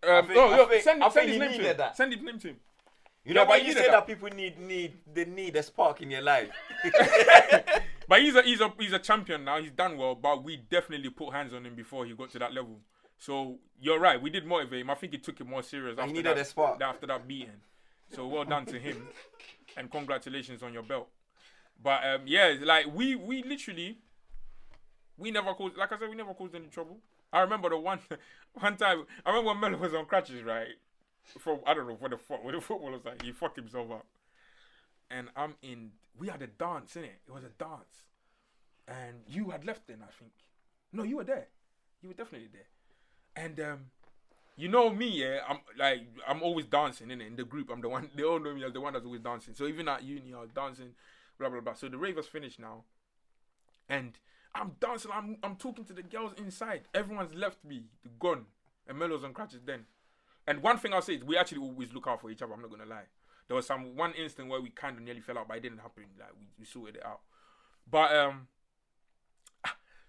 Yeah.
Send
I
his
think he
name to him.
needed that.
Send his name to him.
You know
but
when
he
you
needed
say
that.
that people need a spark in your life.
But he's a champion now. He's done well, but we definitely put hands on him before he got to that level. So you're right. We did motivate him. I think he took it more serious
He
after
needed a spark.
after that beating. So well done to him, and congratulations on your belt. But yeah, like we literally, we never caused. Like I said, we never caused any trouble. I remember the one time. I remember when Melo was on crutches, right? I don't know what the football was like. He fucked himself up. And we had a dance, innit? It was a dance. And you had left then, I think. No, you were there. You were definitely there. And you know me, yeah, I'm always dancing, innit? In the group, I'm the one, they all know me as the one that's always dancing. So even at uni, I was dancing, blah, blah, blah. So the rave was finished now. And I'm dancing, I'm talking to the girls inside. Everyone's left me, gone. And Melo's on crutches then. And one thing I'll say is we actually always look out for each other, I'm not going to lie. There was one instant where we kind of nearly fell out, but it didn't happen. Like, we sorted it out. But,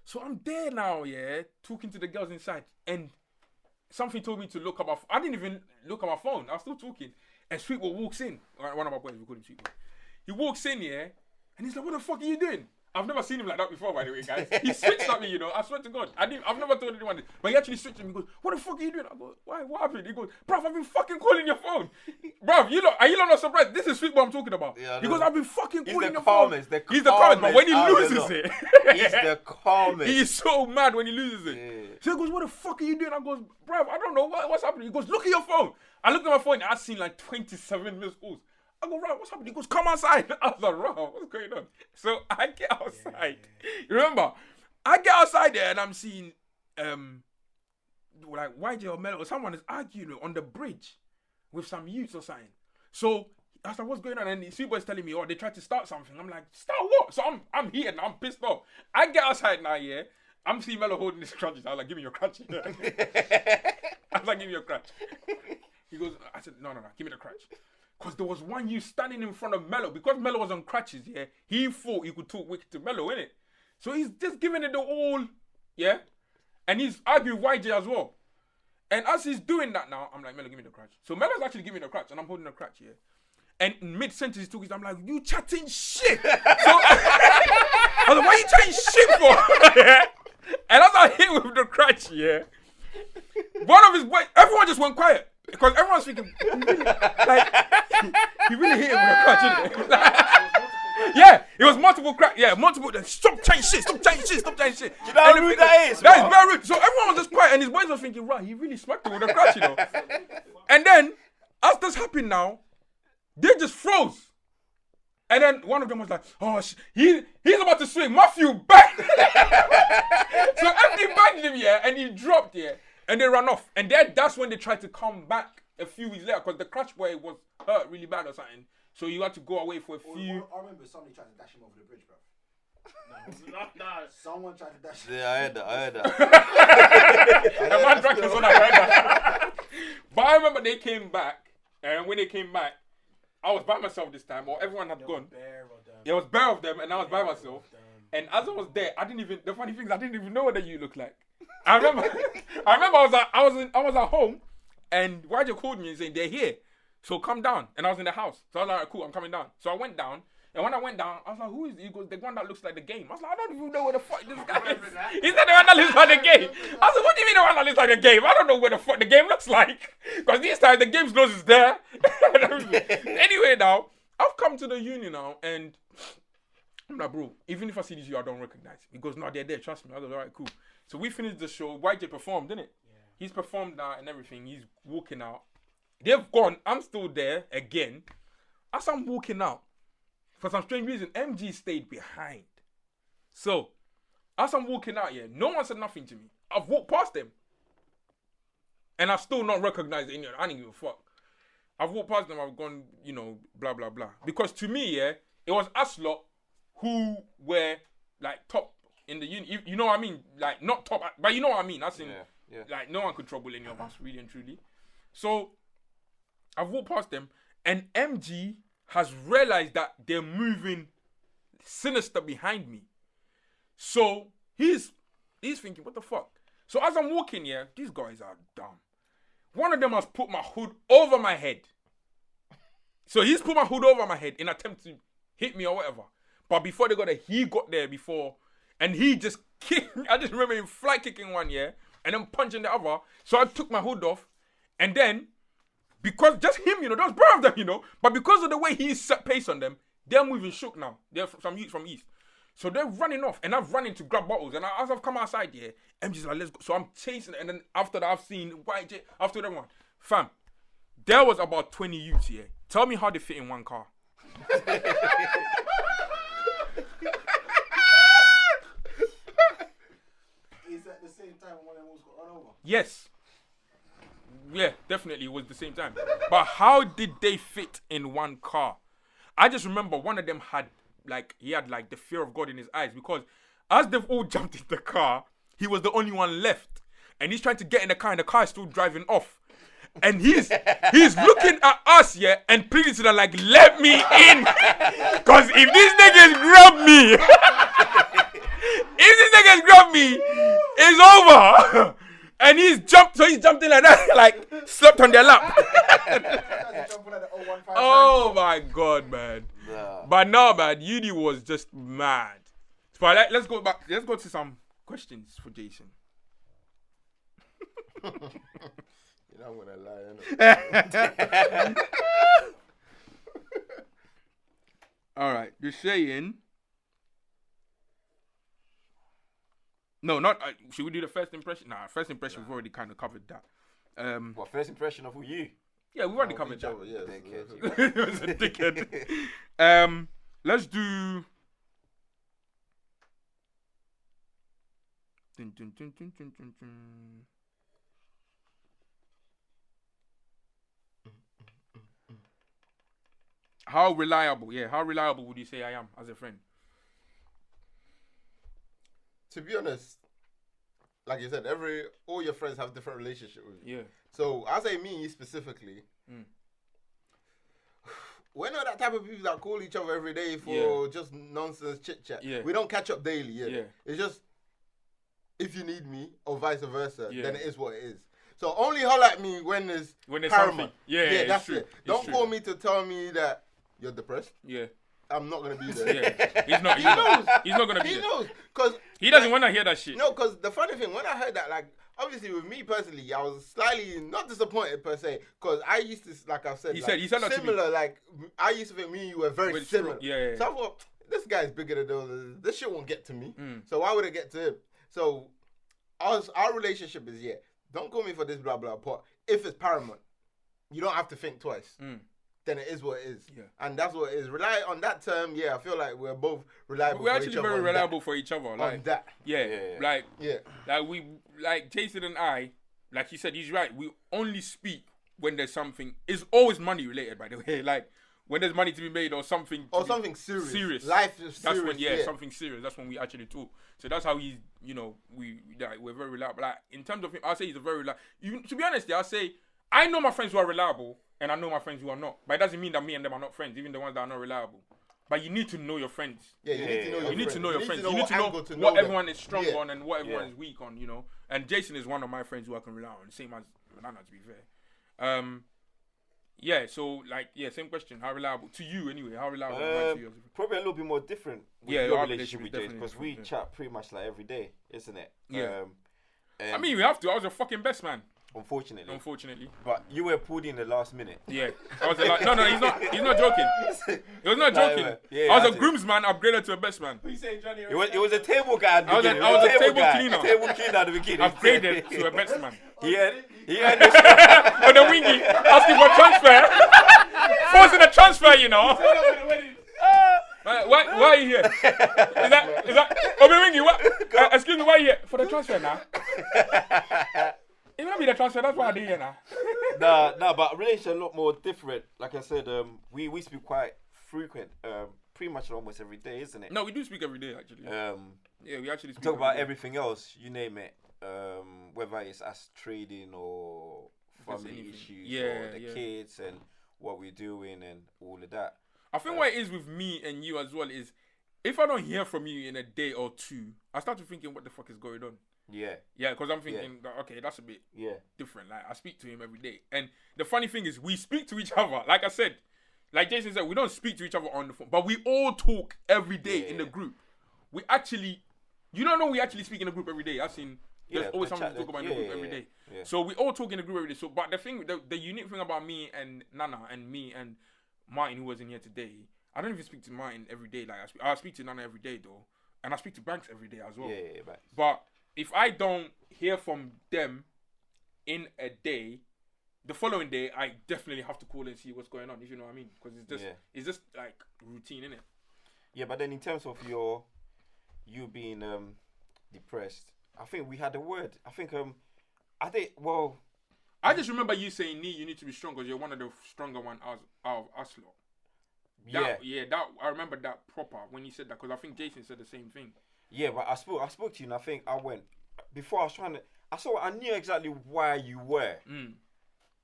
so I'm there now, yeah, talking to the girls inside. And something told me to look at my phone. I didn't even look at my phone. I was still talking. And Sweetboy walks in. One of my boys, we call him Sweetboy. He walks in, yeah, and he's like, what the fuck are you doing? I've never seen him like that before, by the way, guys. He switched at me, you know. I swear to God. I've never told anyone this. But he actually switched at me. He goes, what the fuck are you doing? I go, why? What happened? He goes, bruv, I've been fucking calling your phone. Bruv, are you not surprised? This is Sweetboy I'm talking about. Yeah, he goes, I've been fucking calling your phone. He's the calmest, but when he loses it.
He's the calmest.
He's so mad when he loses it.
Yeah.
So he goes, what the fuck are you doing? I goes, bruv, I don't know. What's happening? He goes, look at your phone. I looked at my phone and I'd seen like 27 missed calls. I go, Rob, what's happening? He goes, come outside. I was like, Rob, what's going on? So I get outside. You remember? I get outside there and I'm seeing, like, YJ or Melo or someone is arguing on the bridge with some youths or something. So I was like, what's going on? And the Sweetboy's telling me, oh, they tried to start something. I'm like, start what? So I'm heated. I'm pissed off. I get outside now, yeah. I'm seeing Melo holding his crutches. I was like, give me your crutch. I was like, give me your crutch. He goes, I said, no, give me the crutch. Because there was one you standing in front of Melo. Because Melo was on crutches, yeah, he thought he could talk wicked to Melo, innit? So he's just giving it the all, yeah? And he's arguing with YJ as well. And as he's doing that now, I'm like, Melo, give me the crutch. So Melo's actually giving me the crutch, and I'm holding the crutch, yeah? And mid-sentence he's talking, I'm like, you chatting shit! So I was like, what are you chatting shit for? Yeah? And as I hit with the crutch, yeah, one of his boys, everyone just went quiet. Because everyone's thinking, he really hit him with a crutch, innit? Yeah, it was multiple cracks. Yeah, multiple. Stop chatting shit. Stop chatting shit. Stop chatting shit.
You know how rude that is?
That is very rude. So everyone was just quiet, and his boys were thinking, right, he really smacked him with a crutch, you know. And then, as this happened now, they just froze. And then one of them was like, oh, he's about to swing. Matthew back. So MD bagged him, yeah, and he dropped, yeah. And they ran off. And then that's when they tried to come back a few weeks later because the crutch boy was hurt really bad or something. So you had to go away for a few.
I remember somebody tried to dash him over the bridge, bro. No. Someone tried to dash him.
Yeah, I heard that.
The man drank this when I heard that. But I remember they came back. And when they came back, I was by myself this time, or everyone had gone. There was bare of them, and I was by myself. And as I was there, the funny thing is I didn't even know what you look like. I remember I was at home, and YJ called me and saying they're here, so come down. And I was in the house, so I was like, cool, I'm coming down. So I went down, and when I went down, I was like, who is he? He goes, the one that looks like the game. I was like, I don't even know where the fuck this guy is. He said the one that looks like the game. I said, what do you mean the one that looks like the game? I don't know where the fuck the game looks like, because these times the game's nose is there. Anyway, now I've come to the uni now, and I'm like, bro, even if I see these you, I don't recognize. He goes, no, they're there, trust me. I go, all right, cool. So we finished the show. YJ performed, didn't it? Yeah. He's performed now and everything. He's walking out. They've gone. I'm still there again. As I'm walking out, for some strange reason, MG stayed behind. So, as I'm walking out here, no one said nothing to me. I've walked past them. And I've still not recognized any of them. I didn't give a fuck. I've walked past them. I've gone, you know, blah, blah, blah. Because to me, yeah, it was us lot who were, like, top in the uni, you know what I mean? Like, not top, but you know what I mean? That's in, like, no one could trouble any of us, really and truly. So, I've walked past them, and MG has realized that they're moving sinister behind me. So, he's thinking, what the fuck? So, as I'm walking here, these guys are dumb. One of them has put my hood over my head. So, he's put my hood over my head in an attempt to hit me or whatever. But before they got there, he got there before, and he just kicked. I just remember him fly kicking one, yeah, and then punching the other. So I took my hood off, and then because just him, you know, those bro of them, you know, but because of the way he set pace on them, they're moving shook now. They're some youths from East. So they're running off, and I've run in to grab bottles. And as I've come outside, yeah, MJ's like, let's go. So I'm chasing, and then after that, I've seen YJ, after that one. Fam, there was about 20 youths here. Tell me how they fit in one car.
Is that the same time when one almost got run over?
Yes. Yeah, definitely, it was the same time. But how did they fit in one car? I just remember one of them had, he had the fear of God in his eyes, because as they've all jumped in the car, he was the only one left. And he's trying to get in the car, and the car is still driving off. And he's looking at us, yeah, and pleading to them let me in. Because if these niggas grab me, it's over. And he's jumped in like that, slept on their lap. Oh my God, man.
Nah.
But no, man, uni was just mad. But let's go back. Let's go to some questions for Jason.
You know, I'm gonna lie.
All right, you're saying. No, not. Should we do the first impression? Nah, first impression. We've already kind of covered that.
What, first impression of who you?
Yeah, we've already covered that.
Yeah,
Dickhead.
It was a dickhead. Let's do. Dun, dun, dun, dun, dun, dun, dun. How reliable? Yeah, how reliable would you say I am as a friend?
To be honest, like you said, all your friends have different relationship with you.
Yeah.
So I say me specifically. We're not that type of people that call each other every day for just nonsense chit chat.
Yeah.
We don't catch up daily. Yeah.
Yeah.
It's just if you need me or vice versa,
Yeah.
then it is what it is. So only holler at me when there's
When there's
paramount.
something. Yeah,
that's
true.
it.
It's
Don't
true.
call me to tell me that you're depressed.
Yeah.
I'm not gonna be there.
Yeah. He's not.
He knows.
He's not gonna be
He
there.
knows, cause
He doesn't want to hear that shit.
no, because the funny thing, when I heard that, obviously with me personally, I was slightly not disappointed per se, because I used to, like I said,
He said that to me.
similar, I used to think me and you were very
With
similar.
yeah.
So I thought, this guy's bigger than those. This shit won't get to me.
Mm.
So why would it get to him? So our relationship is, don't call me for this blah blah part. If it's paramount, you don't have to think twice. Then it is what it is.
Yeah.
And that's what it is. Rely on that term, I feel like we're both reliable.
We're
for
actually
each other
very
on
reliable for each other.
That.
Like
On that.
yeah,
Yeah.
like Jason and I, like he said, he's right. We only speak when there's something. It's always money related, by the way. Like when there's money to be made or something.
Or something serious.
Serious.
Life is
That's
serious.
when something serious. That's when we actually talk. So that's how he's, we're very reliable. Like in terms of him, I'll say he's a very reliable. To be honest, I'll say I know my friends who are reliable and I know my friends who are not. But it doesn't mean that me and them are not friends, even the ones that are not reliable. But you need to know your friends.
Yeah, you need to know your
You need to know your friends. You
what
need to know
angle to
what
them.
everyone is strong
Yeah.
on and what everyone is weak on, And Jason is one of my friends who I can rely on, same as Banana, to be fair. Same question. How reliable to you anyway? How reliable am I to you?
Probably a little bit more different with
Yeah,
your
our
relationship with
relationship is
Jace, because we
definitely
chat pretty much every day, isn't it?
Yeah.
And
I mean, we have to. I was your fucking best man,
unfortunately.
But
you were pulled in the last minute.
yeah, I was no. He's not joking. He was not joking.
Yeah,
I was a
that's it.
groomsman upgraded to a best man.
Who you saying, Johnny?
It was a table guy at the
I was a-
beginning.
I was a table
guy.
cleaner.
Table cleaner at the beginning.
Upgraded to a best man.
He had this.
On the wingy, asking for transfer. Forcing a transfer, Why are you here? Is that Obi Wingy? What? Excuse me, why are you here? For the transfer now. It might be the transfer, that's why I did here now.
Nah, but relationship a lot more different. Like I said, we speak quite frequent, pretty much almost every day, isn't it?
No, we do speak every day actually. Yeah, we actually speak
Talk about
every day.
everything else, you name it. Whether it's us trading or
there's
family
anything.
issues
Yeah,
or the
yeah.
kids and what we're doing and all of that.
I think what it is with me and you as well is if I don't hear from you in a day or two, I start to thinking what the fuck is going on.
Yeah.
Yeah, because I'm thinking, that, okay, that's a bit
Yeah.
different. Like I speak to him every day, and the funny thing is, we speak to each other. Like I said, like Jason said, we don't speak to each other on the phone, but we all talk every day in the group. We actually, you don't know we actually speak in the group every day. I've seen there's always something to talk about in the group every day.
Yeah.
So we all talk in the group every day. So, but the unique thing about me and Nana and me and Martin, who was in here today, I don't even speak to Martin every day. Like I speak to Nana every day though, and I speak to Banks every day as well.
Yeah,
But if I don't hear from them in a day, the following day I definitely have to call and see what's going on. If you know what I mean, because it's just like routine, innit?
Yeah, but then in terms of you being depressed, I think we had a word. I
just remember you saying, you need to be strong because you're one of the stronger one out of us lot. That I remember that proper when you said that, because I think Jason said the same thing.
Yeah, but I spoke to you, and I think I went before I was trying to. I knew exactly why you were.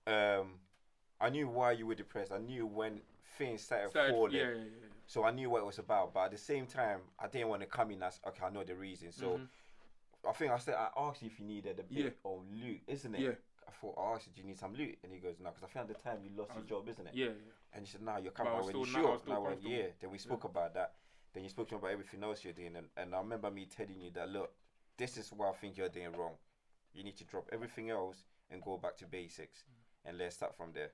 I knew why you were depressed. I knew when things started falling.
Yeah.
So I knew what it was about, but at the same time, I didn't want to come in as okay. I know the reason. So I think I asked you if you needed a bit of loot, isn't it?
Yeah.
I thought I asked you, do you need some loot? And he goes, no, because I think at the time you lost your job, isn't it?
Yeah.
And he said, no, you're coming
But I
out
was
when
still-
you're
I was
sure.
still
And I went,
comfortable.
yeah. Then we spoke about that. Then you spoke to me about everything else you're doing. And I remember me telling you that, look, this is what I think you're doing wrong. You need to drop everything else and go back to basics. And let's start from there.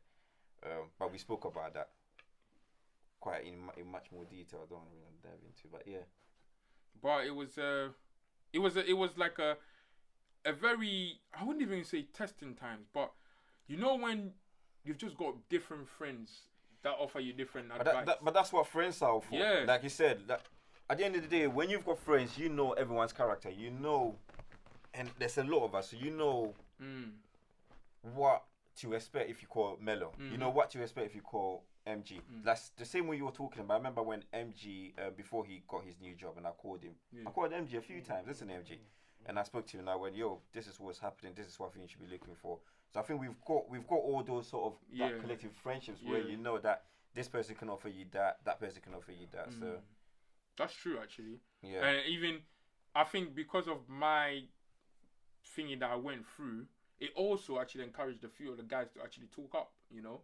But we spoke about that quite in much more detail. I don't want to dive into, but yeah.
But it was like a very, I wouldn't even say testing times, but you know when you've just got different friends that offer you different advice.
But that's what friends are for.
Yeah.
Like you said, at the end of the day, when you've got friends, you know everyone's character. You know, and there's a lot of us, so you know what to expect if you call Mello. You know what to expect if you call MG. That's the same way you were talking about. I remember when MG, before he got his new job, and I called him. I called MG a few times. Listen, MG. And I spoke to him and I went, yo, this is what's happening. This is what I think you should be looking for. So I think we've got all those sort of that collective friendships where you know that this person can offer you that person can offer you that. So
that's true actually.
Yeah.
And even I think because of my thingy that I went through, it also actually encouraged a few of the guys to actually talk up, you know.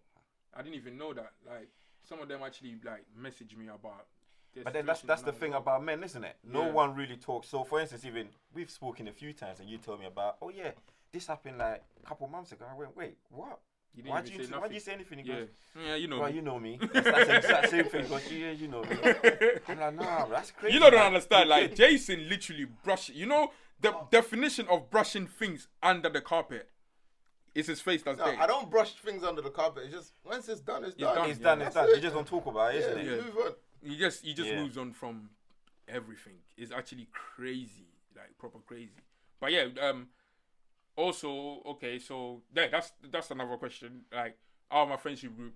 I didn't even know that. Like some of them actually like messaged me about this.
But then that's the thing about men, isn't it? No one really talks. So for instance, even we've spoken a few times and you told me about, oh yeah, this happened like a couple months ago. I went, wait, what? Why did you say anything? He goes,
yeah, you know.
Well, you know me. That's the exact same thing. Because you know me. I'm like, nah, that's crazy.
You don't understand. Like Jason literally brushed. You know the definition of brushing things under the carpet is his face. That's
No, I don't brush things under the carpet. It's just once it's done, it's done.
It's done. It's done. You just don't talk about it, isn't it?
Move on.
He just moves on from everything. It's actually crazy, like proper crazy. But yeah, also okay, so that's another question. Like out of my friendship group,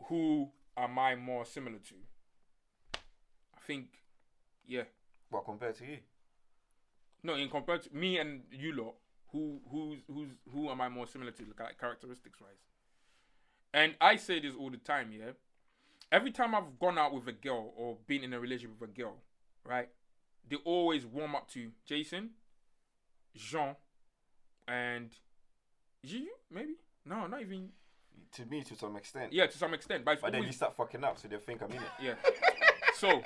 who am I more similar to? I think, yeah.
What compared to you?
No, in compared to me and you lot, who am I more similar to, like characteristics wise? And I say this all the time, yeah. Every time I've gone out with a girl or been in a relationship with a girl, right? They always warm up to Jason, Jean, and you, maybe? No, not even.
To me, to some extent.
Yeah, to some extent. But
then you start fucking up, so they think I'm in it.
Yeah. So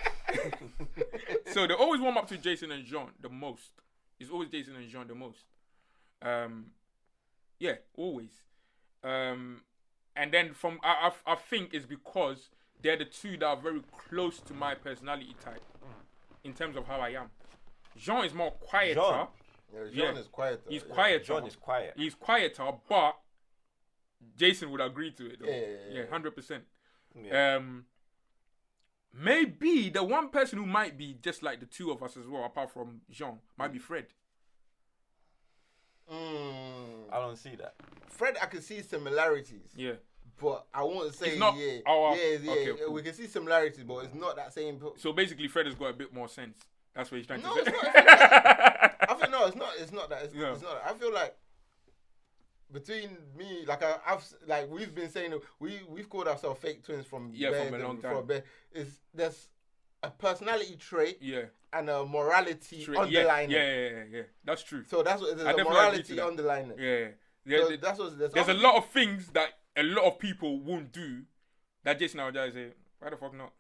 they always warm up to Jason and Jean the most. It's always Jason and Jean the most. Yeah, always. And then I think it's because they're the two that are very close to my personality type in terms of how I am. Jean is more quieter.
Jean is quieter.
He's quieter.
Jean is quiet.
He's quieter, but Jason would agree to it though. Yeah, 100%.
Yeah.
Maybe the one person who might be just like the two of us as well, apart from Jean, might be Fred.
I don't see that.
Fred, I can see similarities.
Yeah.
But I won't say
It's not our-
Okay,
cool.
we can see similarities, but it's not that same.
So basically, Fred has got a bit more sense. That's what he's trying
No,
to say.
it's not. I feel no, it's not. It's not that. It's not. That. I feel like between me, like I've like we've been saying we've called ourselves fake twins from
from a long time.
There's a personality trait
Yeah.
and a morality underlying it.
Yeah. That's true.
So that's what there's
I
a
definitely agree to
morality
that.
underlying it.
Yeah.
So that's what
There's a lot of things that a lot of people won't do that Jason will just say, why the fuck not?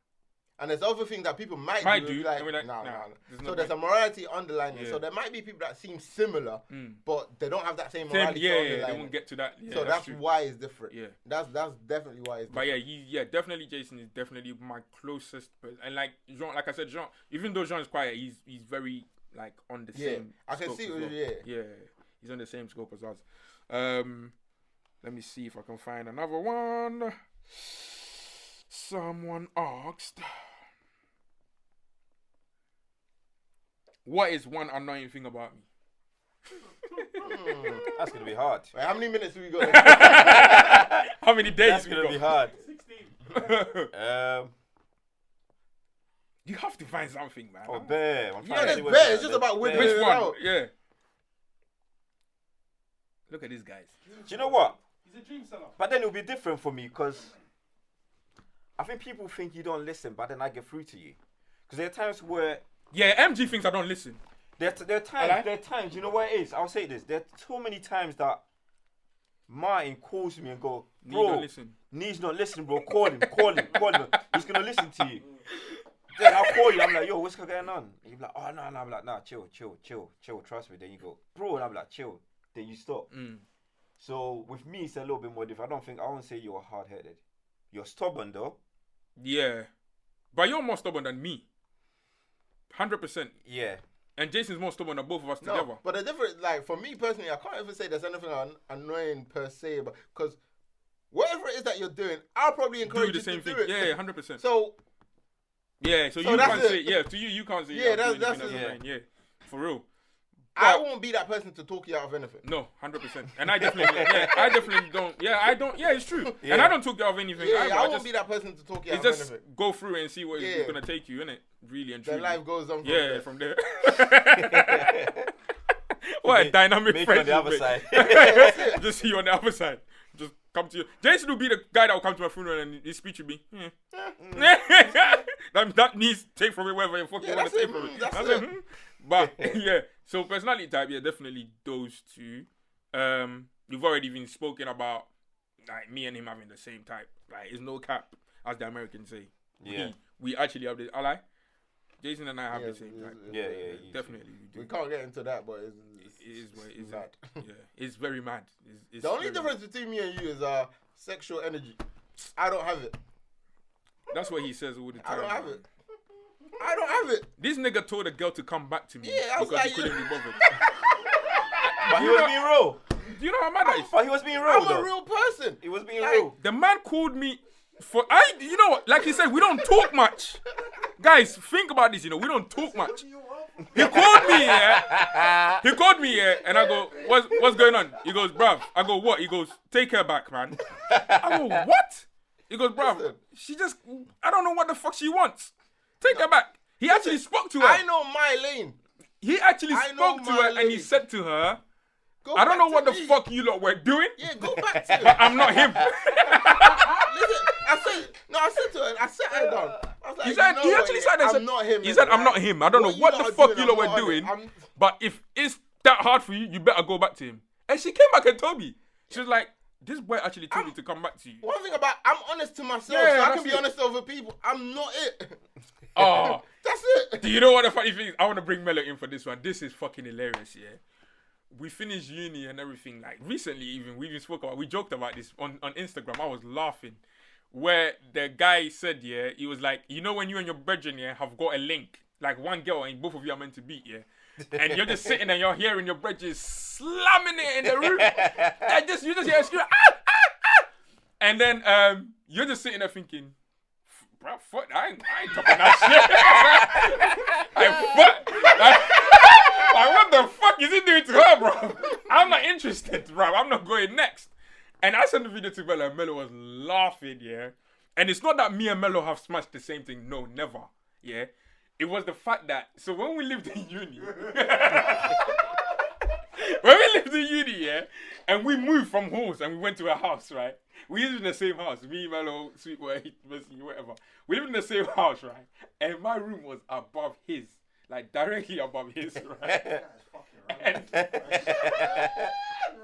And there's other things that people might
Might
do.
do,
Like,
and we're like,
nah.
there's
So
no
there's a
point.
morality underlining.
Yeah.
So there might be people that seem similar,
Mm.
but they don't have that same
Same,
morality
yeah,
underlining.
they won't get to that. Yeah,
So that's
true.
why it's different.
Yeah.
That's definitely why it's
But
different.
yeah, definitely Jason is definitely my closest person. And like Jean, like I said, Jean, even though Jean is quiet, he's very like on the
Yeah,
same.
I can
scope
see
as
it,
well.
yeah.
Yeah, he's on the same scope as us. Let me see if I can find another one. Someone asked, what is one annoying thing about me?
That's gonna be hard.
Wait, how many minutes do we got?
How many days
That's
we
gonna be
got?
hard.
16.
You have to find something, man.
Oh, bear. I'm
Yeah,
trying to
that's
see what
bear.
it
It's
is.
just about winning.
Which
it
one?
out.
Yeah. Look at these guys.
Do you know what?
He's a dream seller.
But then it'll be different for me because I think people think you don't listen, but then I get through to you. Because there are times where
Yeah, MG thinks I don't listen.
there are times. You know what it is? I'll say this. There are so many times that Martin calls me and go,
Nee
bro,
don't listen.
Nee's not listening, bro. Call him. He's gonna listen to you. Then I'll call you. I'm like, yo, what's going on? And you're like, oh no. I'm like, nah, chill. Trust me. Then you go, bro, and I'm like, chill. Then you stop.
Mm.
So with me, it's a little bit more different. I won't say you're hard-headed. You're stubborn though.
Yeah. But you're more stubborn than me. 100%.
Yeah.
And Jason's more stubborn than both of us
No,
together.
but the difference, like for me personally, I can't even say there's anything annoying per se, but because whatever it is that you're doing, I'll probably encourage
Do the
you
same
to
thing.
do it.
Yeah, 100%.
So
Yeah, so
So
you
that's
can't
it.
say, yeah, to you can't say,
Yeah,
yeah,
that's
that's
it.
annoying. Yeah, for real.
I won't be that person to talk you out of anything.
No, 100%. And I definitely don't. Yeah, I don't. Yeah, it's true. And
Yeah.
I don't talk you out of anything.
Yeah,
either.
I
I
won't
just,
be that person to talk you out
it's
of
just
anything.
go through it and see where
Yeah.
it's going to take you, innit? Really and
Then
truly.
life goes on from
Yeah,
there.
from there. What a dynamic
Make it on the other
friendship,
side.
mate. Just see you on the other side. Just come to you. Jason will be the guy that will come to my funeral and his speech will be, that needs take from it wherever you fucking
Yeah,
want to
that's
take
it,
from it.
that's
That's
it.
it. But yeah, so personality type, yeah, definitely those two. We've already been spoken about, like me and him having the same type. Like, it's no cap, as the Americans say.
Yeah.
We actually have the. I like. Jason and I have the same type.
Yeah, you
Definitely, we do.
We can't get into that, but
It is what it is.
mad.
Yeah, it's very mad. It's
The only
very
difference between me and you is sexual energy. I don't have it.
mad. That's what he says all the time.
I don't have
man.
it. I don't have it.
This nigga told a girl to come back to me
Yeah, I was
because
like,
he couldn't be bothered.
But he was being real.
Do you know how mad that is?
But he was being real
I'm
though.
a real person.
He was being
Like,
real.
The man called me for you know what? Like he said, we don't talk much. Guys, think about this. You know, we don't talk much. He called me, yeah. He called me, yeah, and I go, what's going on? He goes, bruv. I go, what? He goes, take her back, man. I go, what? He goes, bruv, she just, I don't know what the fuck she wants. Take her back. He actually spoke to her.
I know my lane.
He actually
I know
spoke to
my
her and he
lane.
said to her,
Go
I don't know
back
what
to
the
me.
fuck you lot were doing,
Yeah, go back to
but
it.
I'm not him.
Listen, I said to her, I sat her down. I was like,
He said,
you know
he
what,
actually
yeah,
said, that,
I'm not him.
he said, I'm
like,
not him. I don't know
you
what
lot
the
are
fuck
doing,
you lot
I'm
were
not on it.
doing,
I'm-
but if it's that hard for you, you better go back to him. And she came back and told me. She was like, this boy actually told me to come back to you.
One thing about I'm honest to myself,
Yeah,
so I
that's
can be
it.
honest to other people. I'm not it.
Oh,
That's it.
do you know what the funny thing is? I want to bring Melo in for this one. This is fucking hilarious, yeah. We finished uni and everything. Like recently, we even spoke about. We joked about this on Instagram. I was laughing, where the guy said, yeah, he was like, you know, when you and your brethren, yeah, have got a link, like one girl and both of you are meant to beat, yeah, and you're just sitting and you're hearing your brethren slamming it in the room, and you just hear a scream, and then you're just sitting there thinking, bro, fuck, I ain't talking that shit. Like, what the fuck is he doing to her, bro? I'm not interested, bro. I'm not going next. And I sent the video to Melo, and Melo was laughing, yeah. And it's not that me and Melo have smashed the same thing. No, never, yeah. It was the fact that, so when we lived in uni, yeah, and we moved from halls and we went to a house, right? We lived in the same house. Me, Melo, Sweet Boy, Mercy, whatever. We lived in the same house, right? And my room was above his. Like, directly above his, right?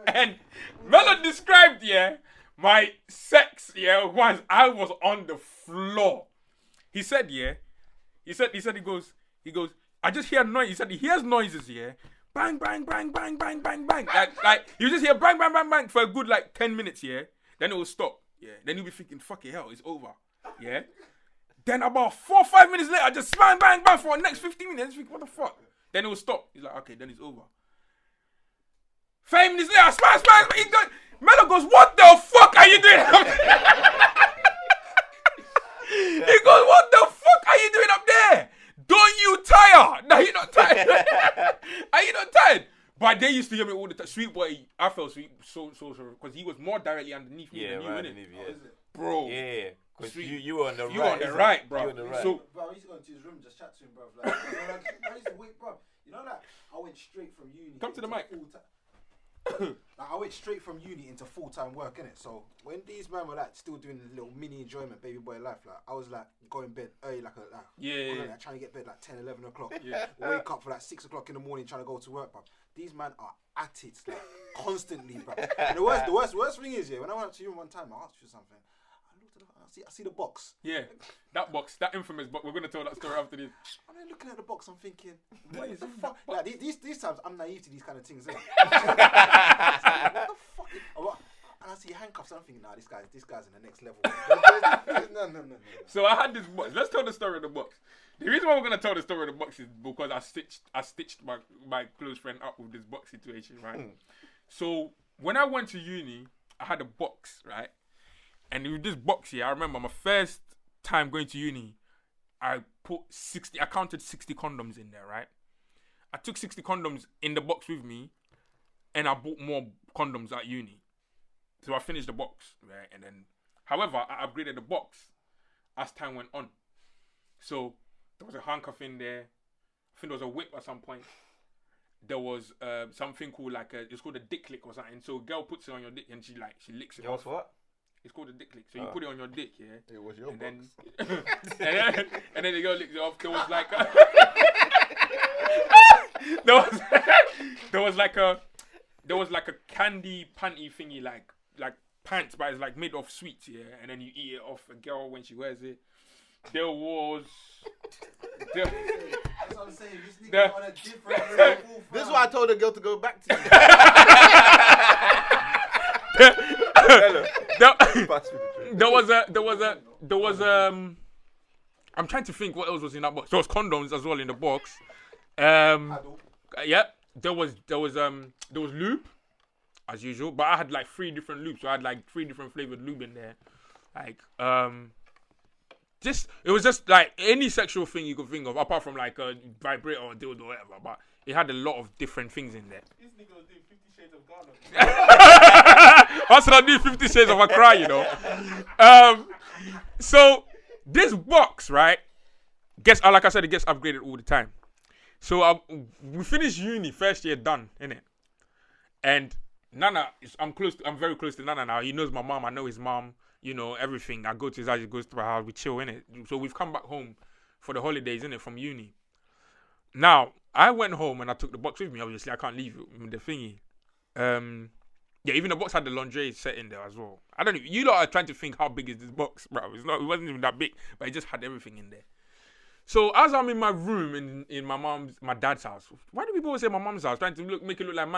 And Melo described, yeah, my sex, once I was on the floor. He said, he goes, I just hear noise. He said he hears noises, bang, bang, bang, bang, bang, bang, bang. Like you just hear bang, bang, bang, bang for a good like 10 minutes, Then it will stop, Then you'll be thinking, fuck it, hell, it's over, Then about 4 or 5 minutes later, I just bang, bang, bang for the next 15 minutes. Think, what the fuck? Then it will stop. He's like, okay, then it's over. 5 minutes later, smash. Melo goes, what the fuck are you doing? He goes, what the fuck are you doing up there? Don't you tire? No, you're not tired. Are you not tired? But they used to hear me all the time. Sweet boy, I felt sweet so because he was more directly underneath me than you,
right
innit?
underneath,
Bro.
Yeah. Because you were on the right.
You were on the right, bro.
You on the right.
So, bro, I used to go into his room, just chat to him, bro. Like, I used to wait, bro. You know, like, I went straight from uni.
Come to the mic.
Like, I went straight from uni into full-time work, innit? So when these men were like still doing the little mini enjoyment baby boy life, like I was like going bed early, like trying to get bed like 10, 11 o'clock. Wake up for like 6 o'clock in the morning trying to go to work, bro. These men are at it like constantly, bro. And the worst thing is, when I went up to you one time, I asked you something. I see the box.
Yeah, that box, that infamous box. We're gonna tell that story after this.
I'm then looking at the box. I'm thinking, what is the fuck? Like these times, I'm naive to these kind of things. Innit? What the fuck? And I see handcuffs. I'm thinking, nah, this guy's in the next level. No.
So I had this box. Let's tell the story of the box. The reason why we're gonna tell the story of the box is because I stitched my close friend up with this box situation, right? So when I went to uni, I had a box, right? And with this box here, I remember my first time going to uni, I counted 60 condoms in there, right? I took 60 condoms in the box with me, and I bought more condoms at uni. So I finished the box, right? And then, however, I upgraded the box as time went on. So there was a handcuff in there. I think there was a whip at some point. There was something called it's called a dick lick or something. So a girl puts it on your dick and she licks it off.
What?
It's called a dick lick. So you put it on your dick,
It was your
and
box.
then, and then the girl licks it off. There was like there was like a candy panty thingy, like pants, but it's like made of sweets, and then you eat it off a girl when she wears it. There was
That's what I'm saying. This nigga on a different level.
This is why I told the girl to go back to you.
there was I'm trying to think what else was in that box. There was condoms as well in the box. Yeah, there was lube as usual, but I had like 3 different lubes. So I had like 3 different flavored lube in there. Like it was just like any sexual thing you could think of, apart from like a vibrator or dildo or whatever. But it had a lot of different things in there.
This nigga was doing 50 Shades of Ghana.
I said I do 50 Shades of a Cry, you know. So this box, right? Like I said, it gets upgraded all the time. So we finished uni, first year done, innit? And Nana, I'm very close to Nana now. He knows my mom. I know his mom. You know everything. I go to his house. He goes to my house. We chill, innit? So we've come back home for the holidays, innit? From uni. Now I went home and I took the box with me. Obviously, I can't leave it with the thingy. Yeah, even the box had the lingerie set in there as well. I don't know. You lot are trying to think how big is this box, bro. It wasn't even that big, but it just had everything in there. So as I'm in my room in my dad's house, why do people always say my mom's house? Trying to make it look like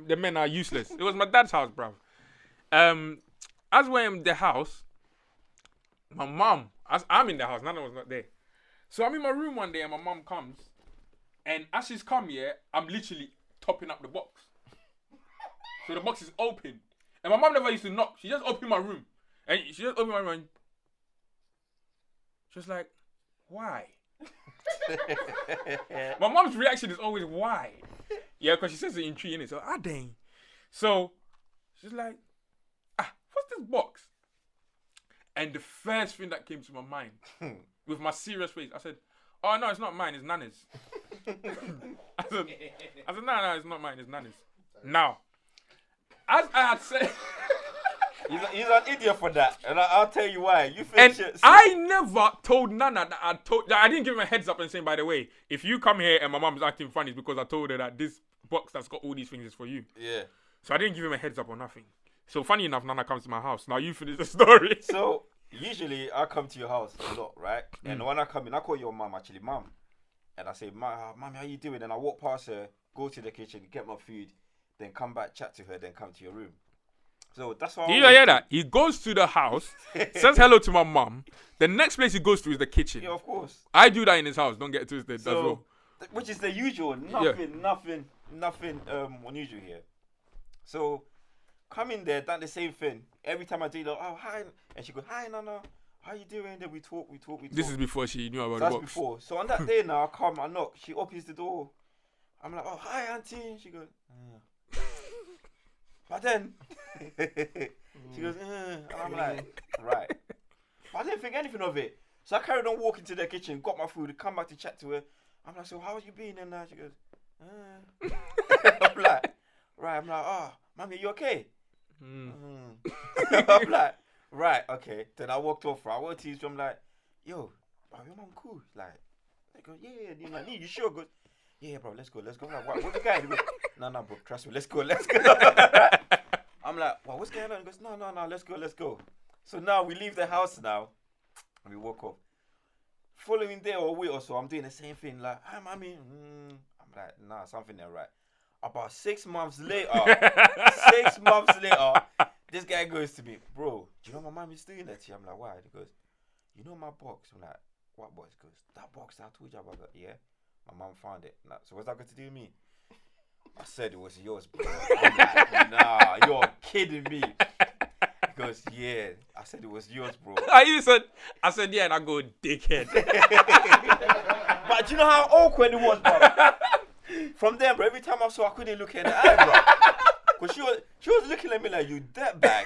the men are useless. It was my dad's house, bro. As we're in the house, my mom, as I'm in the house, Nana was not there. So I'm in my room one day and my mom comes, and as she's come here, I'm literally topping up the box. So the box is open. And my mom never used to knock. She just opened my room. And she just opened my room and she was like, why? My mom's reaction is always, why? Yeah, because she says it in tree, innit? So, dang. So, she's like, what's this box? And the first thing that came to my mind, with my serious face, I said, oh, no, it's not mine, it's Nana's. I said, no, it's not mine, it's Nana's. Now, as I had said...
He's an idiot for that, and I'll tell you why. You
and
shit.
I never told Nana that I didn't give him a heads up and saying, by the way, if you come here and my mom's acting funny, it's because I told her that this box that's got all these things is for you.
Yeah.
So I didn't give him a heads up or nothing. So funny enough, Nana comes to my house. Now you finish the story.
So usually I come to your house a lot, right? And when I come in, I call your mum actually, mum, and I say, "Mum, how you doing?" And I walk past her, go to the kitchen, get my food, then come back, chat to her, then come to your room. So that's how.
Do you hear that? He goes to the house, says hello to my mum. The next place he goes to is the kitchen.
Yeah, of course.
I do that in his house. Don't get twisted as
So,
well.
which is the usual. Nothing unusual here. So, come in there, done the same thing. Every time I do, like, oh, hi. And she goes, hi, Nana. How you doing? Then we talk.
This is before she knew about
That's
the box.
before. So on that day now, I come, I knock. She opens the door. I'm like, oh, hi, auntie. She goes, But then, she goes, and I'm like, right. But I didn't think anything of it. So I carried on walking to the kitchen, got my food, come back to chat to her. I'm like, so how you been? And she goes, I'm like, right. I'm like, oh, mommy, you okay? I'm like, right, okay. Then I walked off. I walked to his room, I'm like, yo, bro, your mom cool? Like, they go, yeah. I'm like, you sure? Goes, yeah, bro, let's go. I'm like, what the guy? No, bro, trust me, let's go. I'm like, well, what's going on? He goes, no, let's go. So now we leave the house now, and we walk off. Following day or a week or so, I'm doing the same thing. Like, hi, mommy. I'm like, nah, something ain't right. About 6 months later, this guy goes to me, bro, do you know my mommy's doing that to you? I'm like, why? He goes, you know my box? I'm like, what box? He goes, that box that I told you about. Yeah, my mom found it. Nah, so what's that got to do with me? I said it was yours, bro. I'm like, nah, you're kidding me. He goes, yeah. I said it was yours, bro.
I said, yeah, and I go, dickhead.
But do you know how awkward it was, bro? From there, bro, every time I saw, I couldn't look at her eye, bro. Because she was looking at me like, you dirtbag.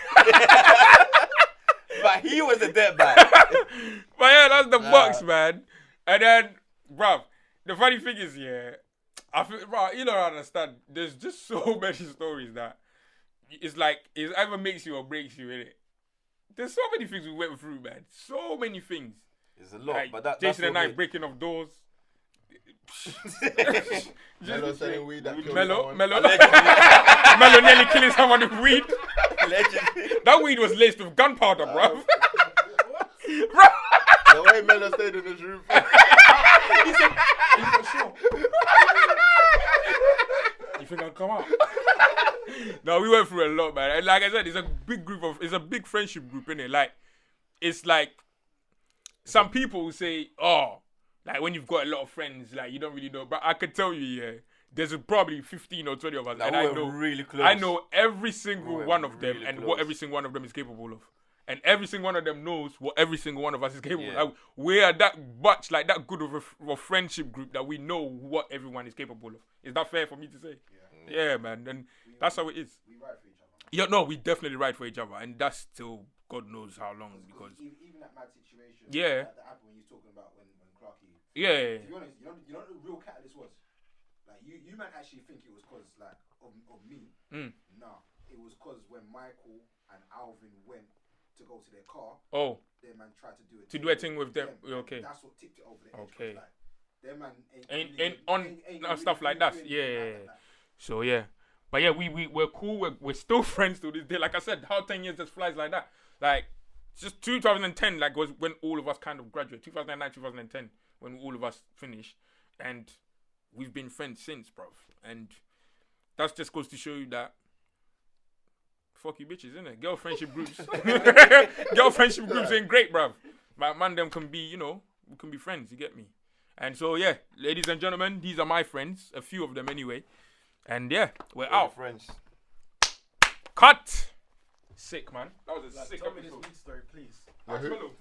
But he was a dirtbag.
But yeah, that's the box, man. And then, bro, the funny thing is, yeah, I feel, bro, you don't understand. There's just so many stories that it's like, it either makes you or breaks you, innit? There's so many things we went through, man. So many things.
It's a lot,
like,
but
Jason and I breaking off doors.
Mello selling weed that killed
Mello
someone.
nearly killing someone with weed.
Allegedly.
That weed was laced with gunpowder, bro.
The way Mello stayed in his room.
You think I'll come out? No, we went through a lot, man. And like I said, it's a big friendship group, innit? Like, it's like some people say, oh, like when you've got a lot of friends, like you don't really know. But I could tell you, yeah, there's probably 15 or 20 of us,
Like,
and I know
really close.
I know every single one of them
really
and
close.
what every single one of them is capable of. And every single one of them knows what every single one of us is capable of.
Yeah.
Like, we are that much, like that good of a friendship group that we know what everyone is capable of. Is that fair for me to say? Yeah, man. And that's how it is.
We ride for each other.
Yeah, no, we definitely ride for each other. And that's till God knows how long. Because,
Even that mad situation
Yeah.
that happened when you were talking about when Clarky.
yeah.
To be honest, you know what the real catalyst was? Like, you might actually think it was because, like, of me. Nah, it was because when Michael and Alvin went to go to their car,
Oh,
their man tried to do a
thing with them. Okay.
That's what tipped it over the edge.
Okay.
Like, their man
Ain't on stuff like that. Yeah. So, yeah. But yeah, we're cool. We're still friends to this day. Like I said, how 10 years just flies like that. Like, just 2010, like, was when all of us kind of graduated. 2009, 2010, when all of us finished. And we've been friends since, bruv. And that just goes to show you that fuck you bitches, innit? Girl friendship groups. Girl friendship groups ain't great, bruv. But man, them can be, you know, we can be friends, you get me? And so, yeah, ladies and gentlemen, these are my friends. A few of them anyway. And yeah, we're out.
Friends.
Cut! Sick, man. That was a sick
Tell me this
episode.
weed story, please.
Alright, follow.